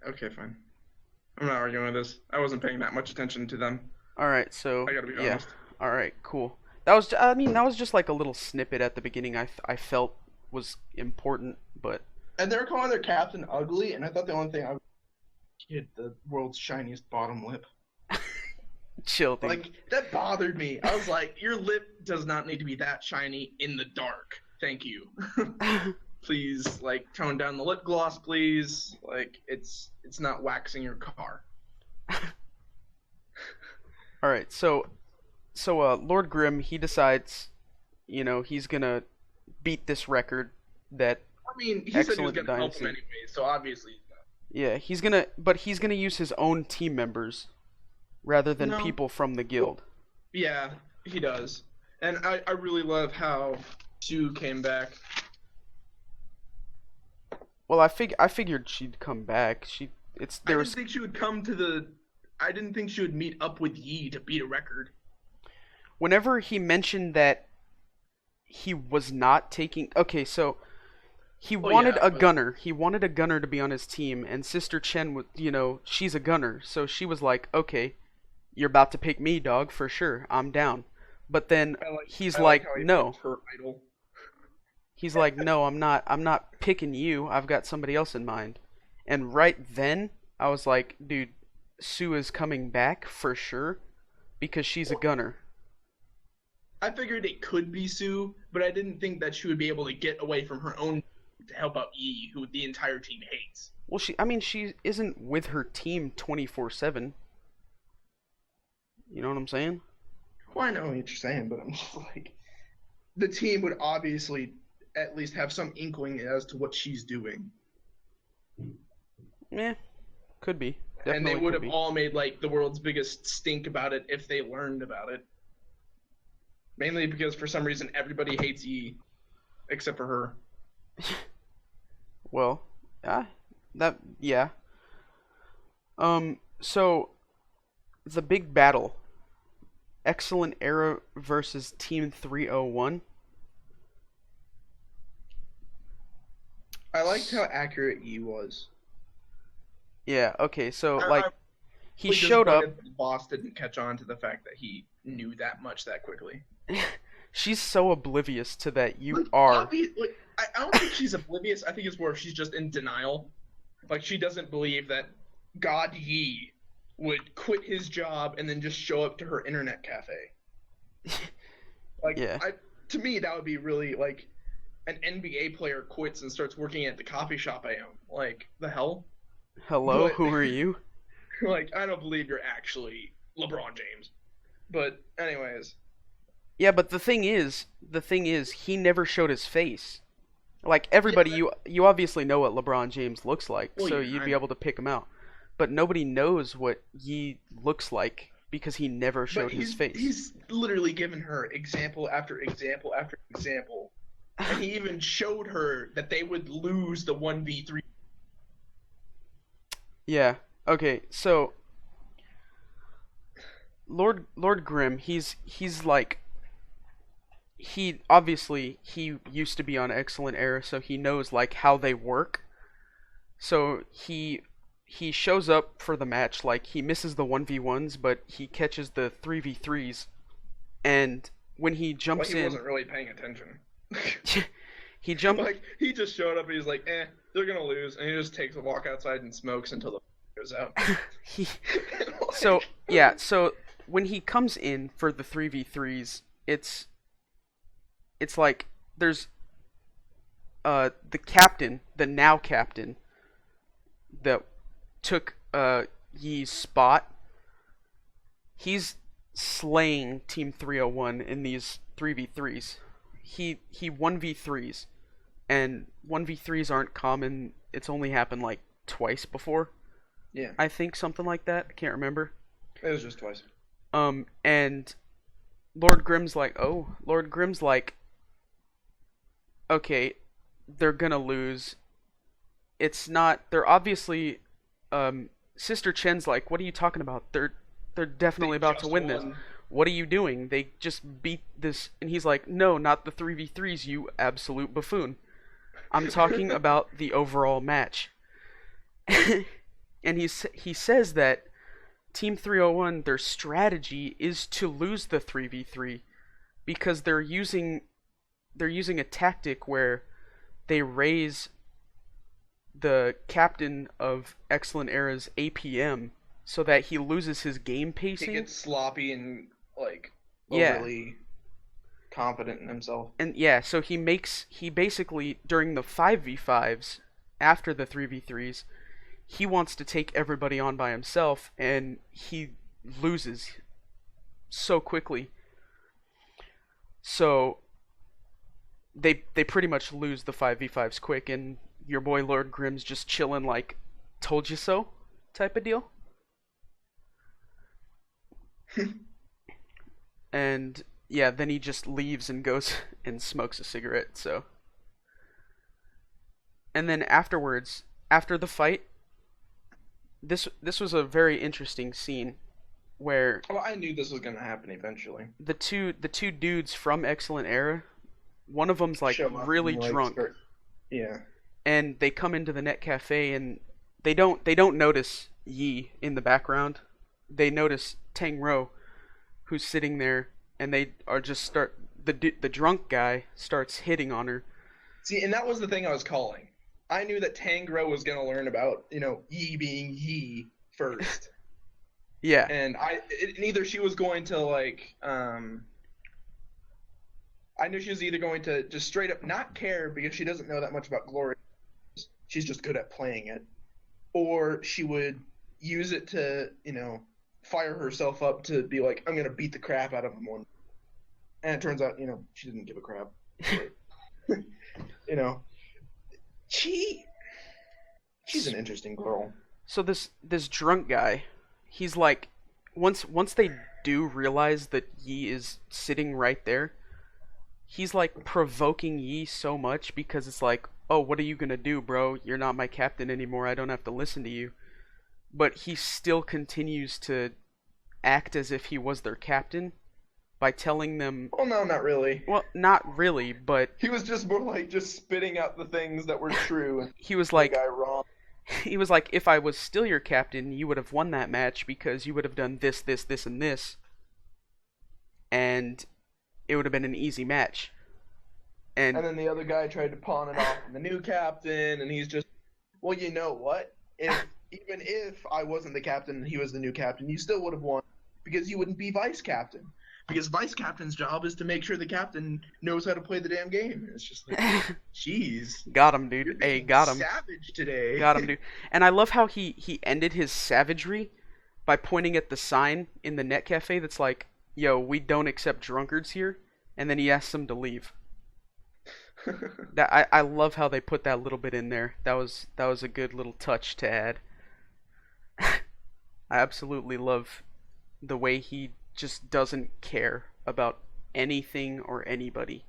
Okay, fine. I'm not arguing with this. I wasn't paying that much attention to them. All right, so I gotta be yeah. honest. All right, cool. That was just like a little snippet at the beginning. I felt was important, but And they were calling their captain ugly, and I thought the only thing he had the world's shiniest bottom lip. chill, dude. Like, that bothered me. I was like, your lip does not need to be that shiny in the dark. Thank you. Please, like, tone down the lip gloss, please. Like, it's not waxing your car. All right, so Lord Grimm, he decides, he's gonna beat this record that I mean, he said he was Excellent gonna help him Dynasty. anyway, so obviously he's not. Yeah, he's gonna use his own team members rather than No. people from the guild. Yeah, he does. And I really love how Sue came back. Well, I figured she'd come back. I didn't think she would meet up with Yi to beat a record. Whenever he mentioned that he was not taking, okay, so he wanted a gunner. He wanted a gunner to be on his team, and Sister Chen was, she's a gunner, so she was like, okay, you're about to pick me, dog, for sure. I'm down. But then he's like, how he no. picked her idol. He's like, no, I'm not picking you. I've got somebody else in mind. And right then, I was like, dude, Sue is coming back for sure because she's a gunner. I figured it could be Sue, but I didn't think that she would be able to get away from her own to help out Yi, who the entire team hates. Well, she isn't with her team 24/7. You know what I'm saying? Well, I know what you're saying, but I'm just like, the team would obviously at least have some inkling as to what she's doing. Yeah, could be. Definitely and they would could have be. all made like the world's biggest stink about it if they learned about it. Mainly because for some reason everybody hates Yi, except for her. Well, yeah. So the big battle, Excellent Era versus Team 301. I liked how accurate Yi was. Yeah. Okay. So I- like, I'm he really showed up. disappointed the boss didn't catch on to the fact that he knew that much that quickly. She's so oblivious to that. You Like, are. I don't think she's oblivious. I think it's more she's just in denial. Like, she doesn't believe that God Yi would quit his job and then just show up to her internet cafe. Like, Yeah. To me, that would be really, like, an NBA player quits and starts working at the coffee shop I own. Like, the hell? Hello, But- who are you? Like, I don't believe you're actually LeBron James. But, anyways. Yeah, but the thing is, he never showed his face. Like everybody, you obviously know what LeBron James looks like, Well, so yeah, you'd I be know. able to pick him out. But nobody knows what he looks like because he never showed his face. He's literally given her example after example after example. And he even showed her that they would lose the 1v3. Yeah. Okay. So Lord Grimm, he's like he obviously he used to be on Excellent Era, so he knows like how they work. So he shows up for the match, like he misses the 1v1s, but he catches the 3v3s, and when he Like jumps he in, wasn't really paying attention. he jump Like he just showed up and he's like, they're gonna lose, and he just takes a walk outside and smokes until the goes out. he Like, so yeah, so when he comes in for the 3v3s, it's like there's the captain, the now captain that took Yi's spot. He's slaying Team 301 in these 3v3s. He 1v3s, and 1v3s aren't common. It's only happened like twice before. yeah, I think something like that. I can't remember. it was just twice. And Lord Grimm's like, okay, they're gonna lose. It's not. They're obviously. Sister Chen's like, what are you talking about? They're definitely They about to just win this. won. What are you doing? They just beat this. And he's like, no, not the 3v3s, you absolute buffoon. I'm talking about the overall match. And he says that Team 301, their strategy is to lose the 3v3 because they're using a tactic where they raise the captain of Excellent Era's APM so that he loses his game pacing. He gets sloppy and like Yeah. overly confident in himself. And yeah, so he basically during the 5v5s after the 3v3s, he wants to take everybody on by himself, and he loses so quickly. So they pretty much lose the 5v5s quick, and your boy Lord Grimm's just chilling like told you so type of deal. And yeah, then he just leaves and goes and smokes a cigarette. So, and then afterwards, after the fight, this was a very interesting scene where Well, I knew this was gonna happen eventually. the two dudes from Excellent Era, one of them's like Show up really and, like, drunk, start- Yeah. and they come into the net cafe, and they don't notice Yi in the background. They notice Tang Ro, who's sitting there, and they are just start the drunk guy starts hitting on her. See, and that was the thing I was calling. I knew that Tangro was gonna learn about, Yi being Yi first. Yeah. And either she was going to like I knew she was either going to just straight up not care because she doesn't know that much about glory. She's just good at playing it. Or she would use it to, fire herself up to be like, I'm going to beat the crap out of him one. And it turns out, she didn't give a crap. you know, she's an interesting girl. So this drunk guy, he's like, once they do realize that Yi is sitting right there, he's like provoking Yi so much because it's like, oh, what are you gonna do, bro? You're not my captain anymore. I don't have to listen to you. But he still continues to act as if he was their captain by telling them. Well, no, not really. Well, not really, but he was just more like just spitting out the things that were true. And he was like, the guy wrong. He was like, if I was still your captain, you would have won that match because you would have done this, this, this, and this, and it would have been an easy match. And then the other guy tried to pawn it off on the new captain, and he's just, well, you know what? Even if I wasn't the captain and he was the new captain, you still would have won because you wouldn't be vice captain. Because vice captain's job is to make sure the captain knows how to play the damn game. It's just like, jeez. Got him, dude. Hey, got him. Savage today. Got him, dude. And I love how he ended his savagery by pointing at the sign in the net cafe that's like, yo, we don't accept drunkards here. And then he asks them to leave. I love how they put that little bit in there. That was a good little touch to add. I absolutely love the way he just doesn't care about anything or anybody.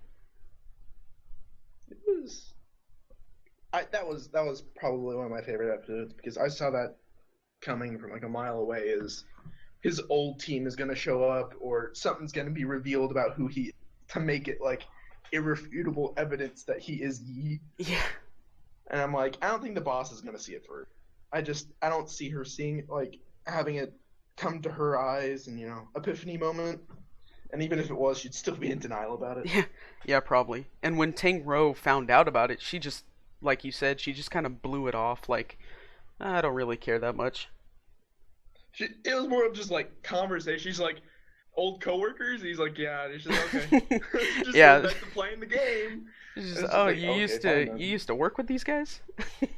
It was that was probably one of my favorite episodes because I saw that coming from like a mile away is his old team is going to show up or something's going to be revealed about who he is to make it like irrefutable evidence that he is Yi. Yeah. And I'm like, I don't think the boss is going to see it first. I don't see her seeing it, like having it come to her eyes and, epiphany moment. And even if it was, she'd still be in denial about it. Yeah, probably. And when Tang Ro found out about it, she just, like you said, she just kind of blew it off. Like, I don't really care that much. It was more of just like conversation. She's like, old coworkers. He's like, yeah. And she's like, okay. Just yeah. back to playing the game. Just, oh, like, you used to work with these guys? It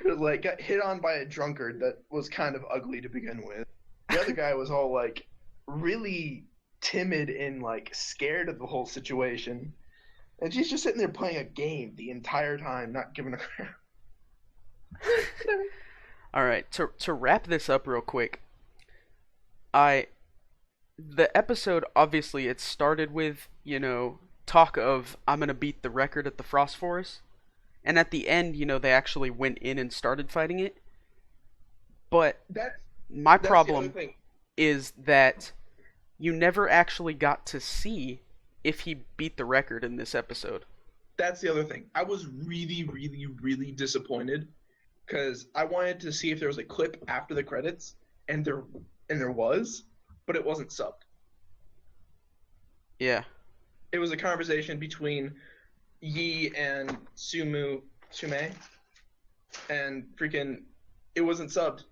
was like got hit on by a drunkard that was kind of ugly to begin with. The other guy was all like really timid and like scared of the whole situation, and she's just sitting there playing a game the entire time, not giving a crap. All right, to wrap this up real quick, the episode, obviously it started with talk of I'm gonna beat the record at the Frost Forest, and at the end they actually went in and started fighting it. But my problem is that you never actually got to see if he beat the record in this episode. That's the other thing. I was really, really, really disappointed because I wanted to see if there was a clip after the credits, and there was, but it wasn't subbed. Yeah. It was a conversation between Yi and Sume, and freaking, it wasn't subbed.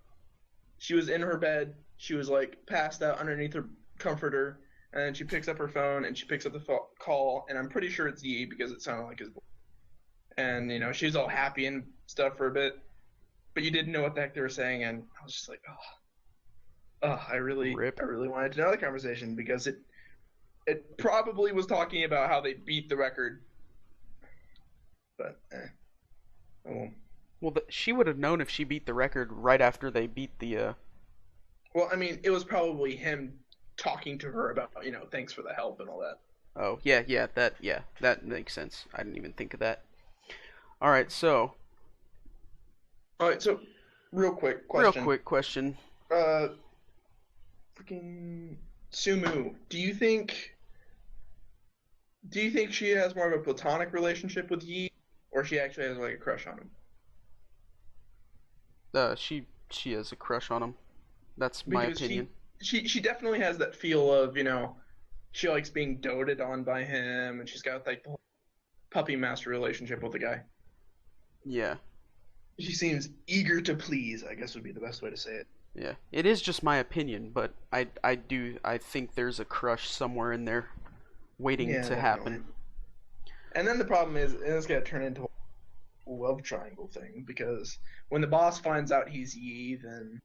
She was in her bed. She was like passed out underneath her comforter, and then she picks up her phone and she picks up the call, and I'm pretty sure it's Yi because it sounded like his voice. And she's all happy and stuff for a bit, but you didn't know what the heck they were saying, and I was just like, I really wanted to know the conversation because it probably was talking about how they beat the record, but Well, she would have known if she beat the record right after they beat the. Well, I mean, it was probably him talking to her about, thanks for the help and all that. Oh, yeah, that makes sense. I didn't even think of that. All right, so real quick question. Freaking Sumu, do you think she has more of a platonic relationship with Yi, or she actually has like a crush on him? She has a crush on him. That's my opinion. She definitely has that feel of, she likes being doted on by him, and she's got like the puppy master relationship with the guy. Yeah. She seems eager to please, I guess would be the best way to say it. Yeah. It is just my opinion, but I think there's a crush somewhere in there waiting to happen. And then the problem is it's going to turn into a love triangle thing, because when the boss finds out he's Yi, then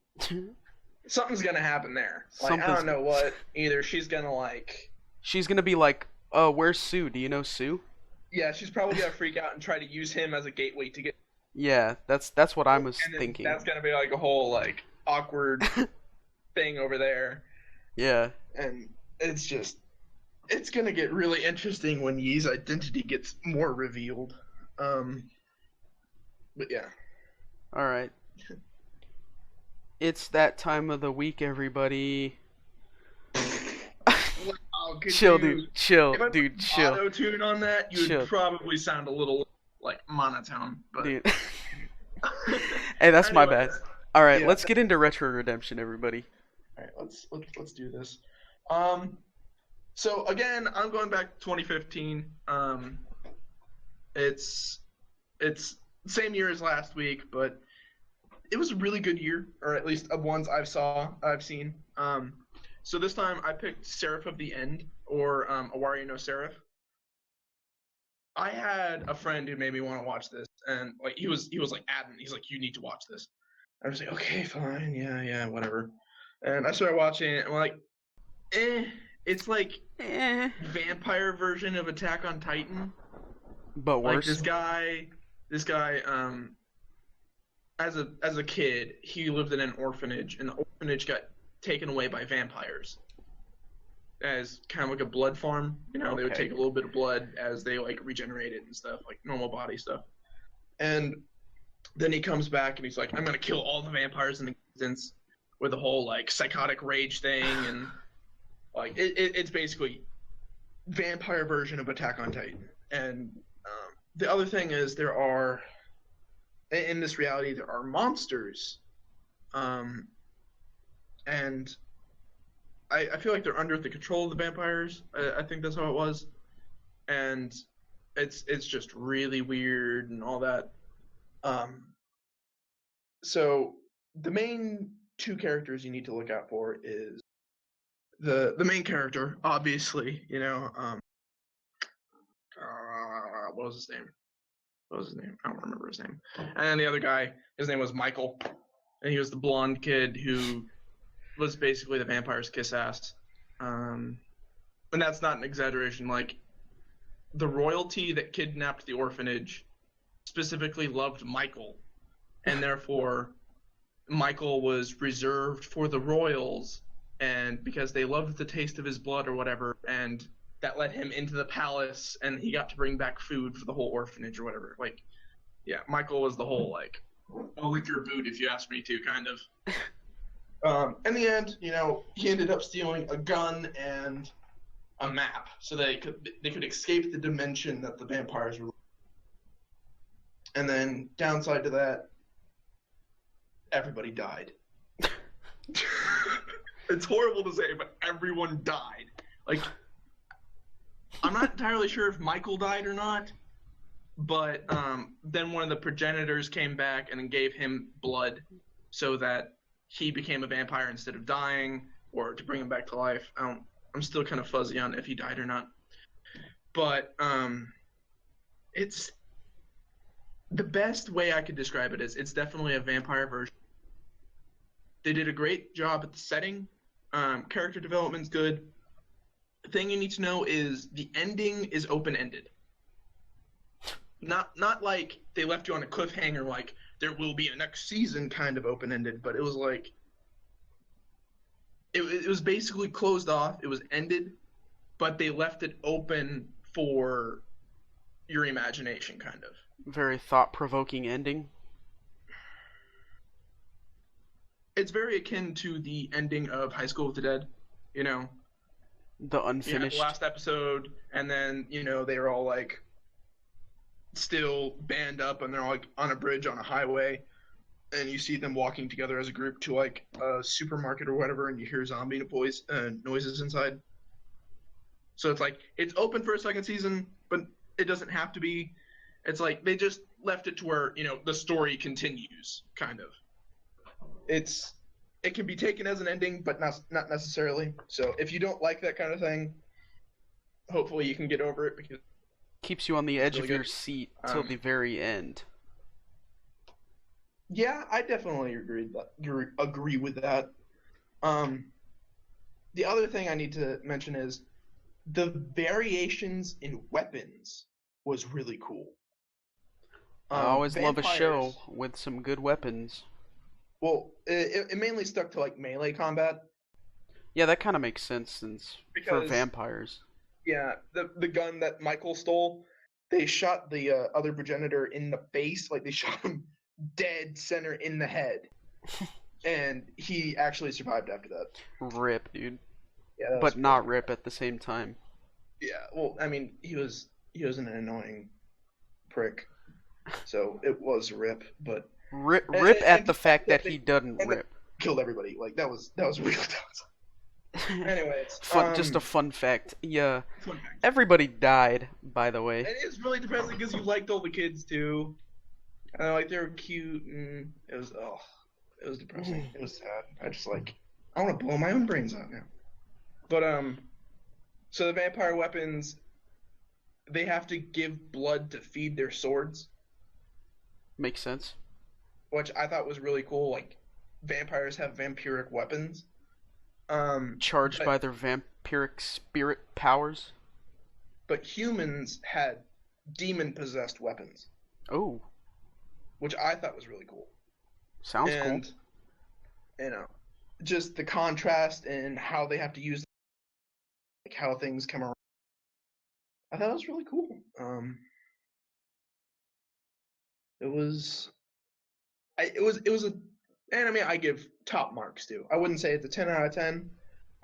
something's going to happen there. Like, I don't know what. Either she's going to be like, oh, where's Sue? Do you know Sue? Yeah, she's probably going to freak out and try to use him as a gateway to get... Yeah, that's what I was thinking. That's going to be like a whole, like, awkward thing over there. Yeah. And it's going to get really interesting when Yi's identity gets more revealed. But yeah. All right. It's that time of the week, everybody. Wow, chill, dude. Chill, dude. Chill. Auto-tune on that, you would probably sound a little like monotone. But dude. Hey, that's my bad. All right, let's get into Retro Redemption, everybody. All right, let's do this. So again, I'm going back to 2015. It's same year as last week, but it was a really good year, or at least of ones I've seen. So this time I picked Seraph of the End, or Awario no Seraph. I had a friend who made me want to watch this, and like he was like adamant. He's like, you need to watch this. I was like, okay, fine, yeah, whatever. And I started watching it, and I'm like, it's like vampire version of Attack on Titan. But worse. Like this guy, as a kid, he lived in an orphanage, and the orphanage got taken away by vampires. As kind of like a blood farm, They would take a little bit of blood as they like regenerate it and stuff, like normal body stuff. And then he comes back and he's like, I'm gonna kill all the vampires in existence with a whole like psychotic rage thing, and like it's basically vampire version of Attack on Titan. And the other thing is there are in this reality there are monsters, and I feel like they're under the control of the vampires. I think that's how it was, and it's just really weird and all that. So the main two characters you need to look out for is the main character, obviously, what was his name? What was his name? I don't remember his name. And then the other guy, his name was Michael, and he was the blonde kid who was basically the vampire's kiss ass. And that's not an exaggeration. Like, the royalty that kidnapped the orphanage specifically loved Michael, and therefore Michael was reserved for the royals, and because they loved the taste of his blood or whatever, and that led him into the palace, and he got to bring back food for the whole orphanage or whatever. Like, yeah, Michael was the whole, like, I'll lick your boot if you ask me to, kind of. In the end, he ended up stealing a gun and a map so they could escape the dimension that the vampires were. And then, downside to that, everybody died. It's horrible to say, but everyone died. Like, I'm not entirely sure if Michael died or not, but then one of the progenitors came back and gave him blood so that he became a vampire instead of dying, or to bring him back to life. I'm still kind of fuzzy on if he died or not. But it's the best way I could describe it is it's definitely a vampire version. They did a great job at the setting. Character development's good. The thing you need to know is the ending is open-ended. Not like they left you on a cliffhanger, like there will be a next season kind of open-ended, but it was like it was basically closed off. It was ended, but they left it open for your imagination, kind of. Very thought-provoking ending. It's very akin to the ending of High School of the Dead, The unfinished. The last episode, and then, they were all, like, still band up, and they're all, like, on a bridge on a highway, and you see them walking together as a group to, like, a supermarket or whatever, and you hear zombie noises inside. So it's like, it's open for a second season, but it doesn't have to be. It's like, they just left it to where, the story continues, kind of. It can be taken as an ending, but not necessarily. So if you don't like that kind of thing, hopefully you can get over it, because keeps you on the edge of your seat till the very end. Yeah, I definitely agree with that. The other thing I need to mention is the variations in weapons was really cool. I always love a show with some good weapons. Well, it mainly stuck to like melee combat. Yeah, that kind of makes sense for vampires. Yeah, the gun that Michael stole, they shot the other progenitor in the face, like they shot him dead center in the head, and he actually survived after that. Rip, dude. Yeah, but not rip at the same time. Yeah, well, I mean, he was an annoying prick, so it was rip, but. Rip at the fact that he doesn't rip. Killed everybody. Like that was real dumb. Anyways, just a fun fact. Yeah, fun fact. Everybody died. By the way, it is really depressing because you liked all the kids too, and like they were cute, and it was depressing. It was sad. I want to blow my own brains out now. But so the vampire weapons, they have to give blood to feed their swords. Makes sense. Which I thought was really cool. Like, vampires have vampiric weapons. Charged by their vampiric spirit powers. But humans had demon-possessed weapons. Oh. Which I thought was really cool. Sounds cool. Just the contrast and how they have to use, like, how things come around. I thought it was really cool. It was it was a anime I give top marks to. I wouldn't say it's a 10 out of 10.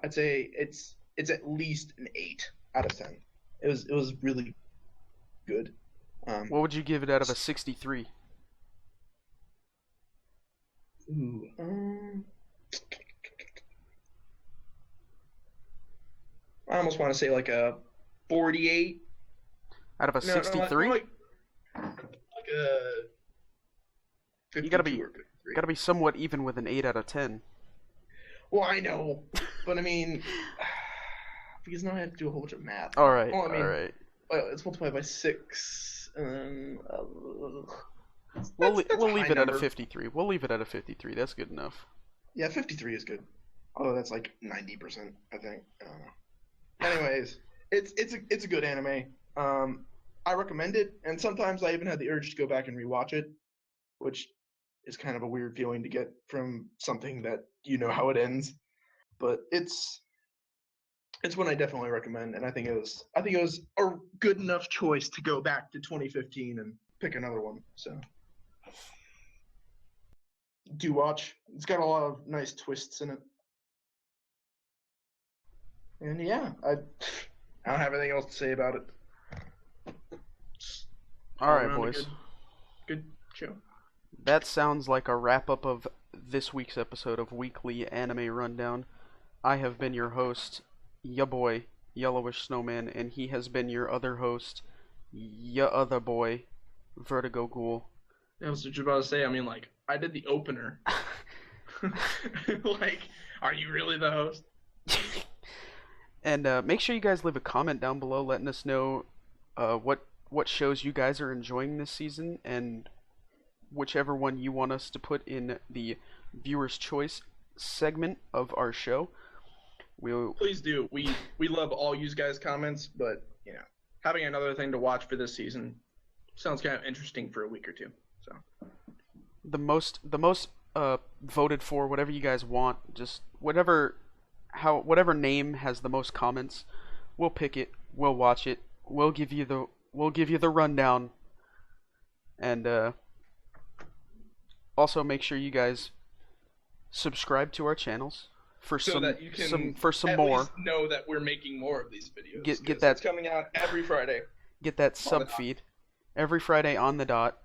I'd say it's at least an 8 out of 10. It was really good. What would you give it out of a 63? Ooh, I almost want to say like a 48. Out of a No, 63? like a You 52 or 53. gotta be somewhat even with an 8 out of 10. Well, I know, but I mean, because now I have to do a whole bunch of math. All right, Well, I mean, all right. it's multiplied by 6, and then We'll that's a leave high it at a number. 53. We'll leave it at a 53. That's good enough. Yeah, 53 is good. Although that's like 90%, I think. Anyways, it's a good anime. I recommend it, and sometimes I even had the urge to go back and rewatch it, which is kind of a weird feeling to get from something that you know how it ends. But it's one I definitely recommend, and I think it was a good enough choice to go back to 2015 and pick another one. So do watch. It's got a lot of nice twists in it, and yeah, I don't have anything else to say about it. All right, boys. Good show. That sounds like a wrap up of this week's episode of Weekly Anime Rundown. I have been your host, ya boy, Yellowish Snowman, and he has been your other host, ya other boy, Vertigo Ghoul. I was just about to say, I mean, like, I did the opener. Like, are you really the host? And make sure you guys leave a comment down below letting us know what shows you guys are enjoying this season, and whichever one you want us to put in the viewer's choice segment of our show. Please do. We love all you guys' comments, but you know, having another thing to watch for this season sounds kind of interesting for a week or two. So the most voted for, whatever you guys want, just whatever name has the most comments, we'll pick it, we'll watch it, we'll give you the rundown, and also make sure you guys subscribe to our channels for some more. Least know that we're making more of these videos. Get that, it's coming out every Friday. Get that sub feed every Friday on the dot.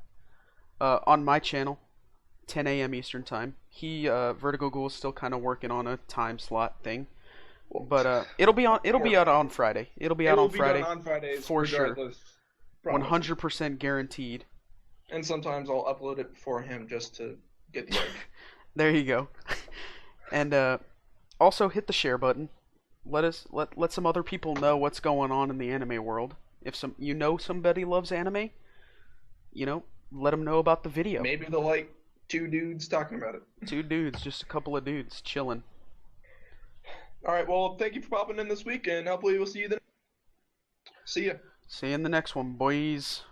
On my channel, 10 a.m. Eastern time. Vertigo Ghoul is still kind of working on a time slot thing, but it'll be out on Friday. It'll be on Fridays for sure. 100% guaranteed. And sometimes I'll upload it before him just to get the edge. There you go. And also hit the share button. Let some other people know what's going on in the anime world. If somebody loves anime, let them know about the video. Maybe they'll like 2 dudes talking about it. 2 dudes, just a couple of dudes chilling. All right, well, thank you for popping in this week, and hopefully we'll see you then. See ya. See you in the next one, boys.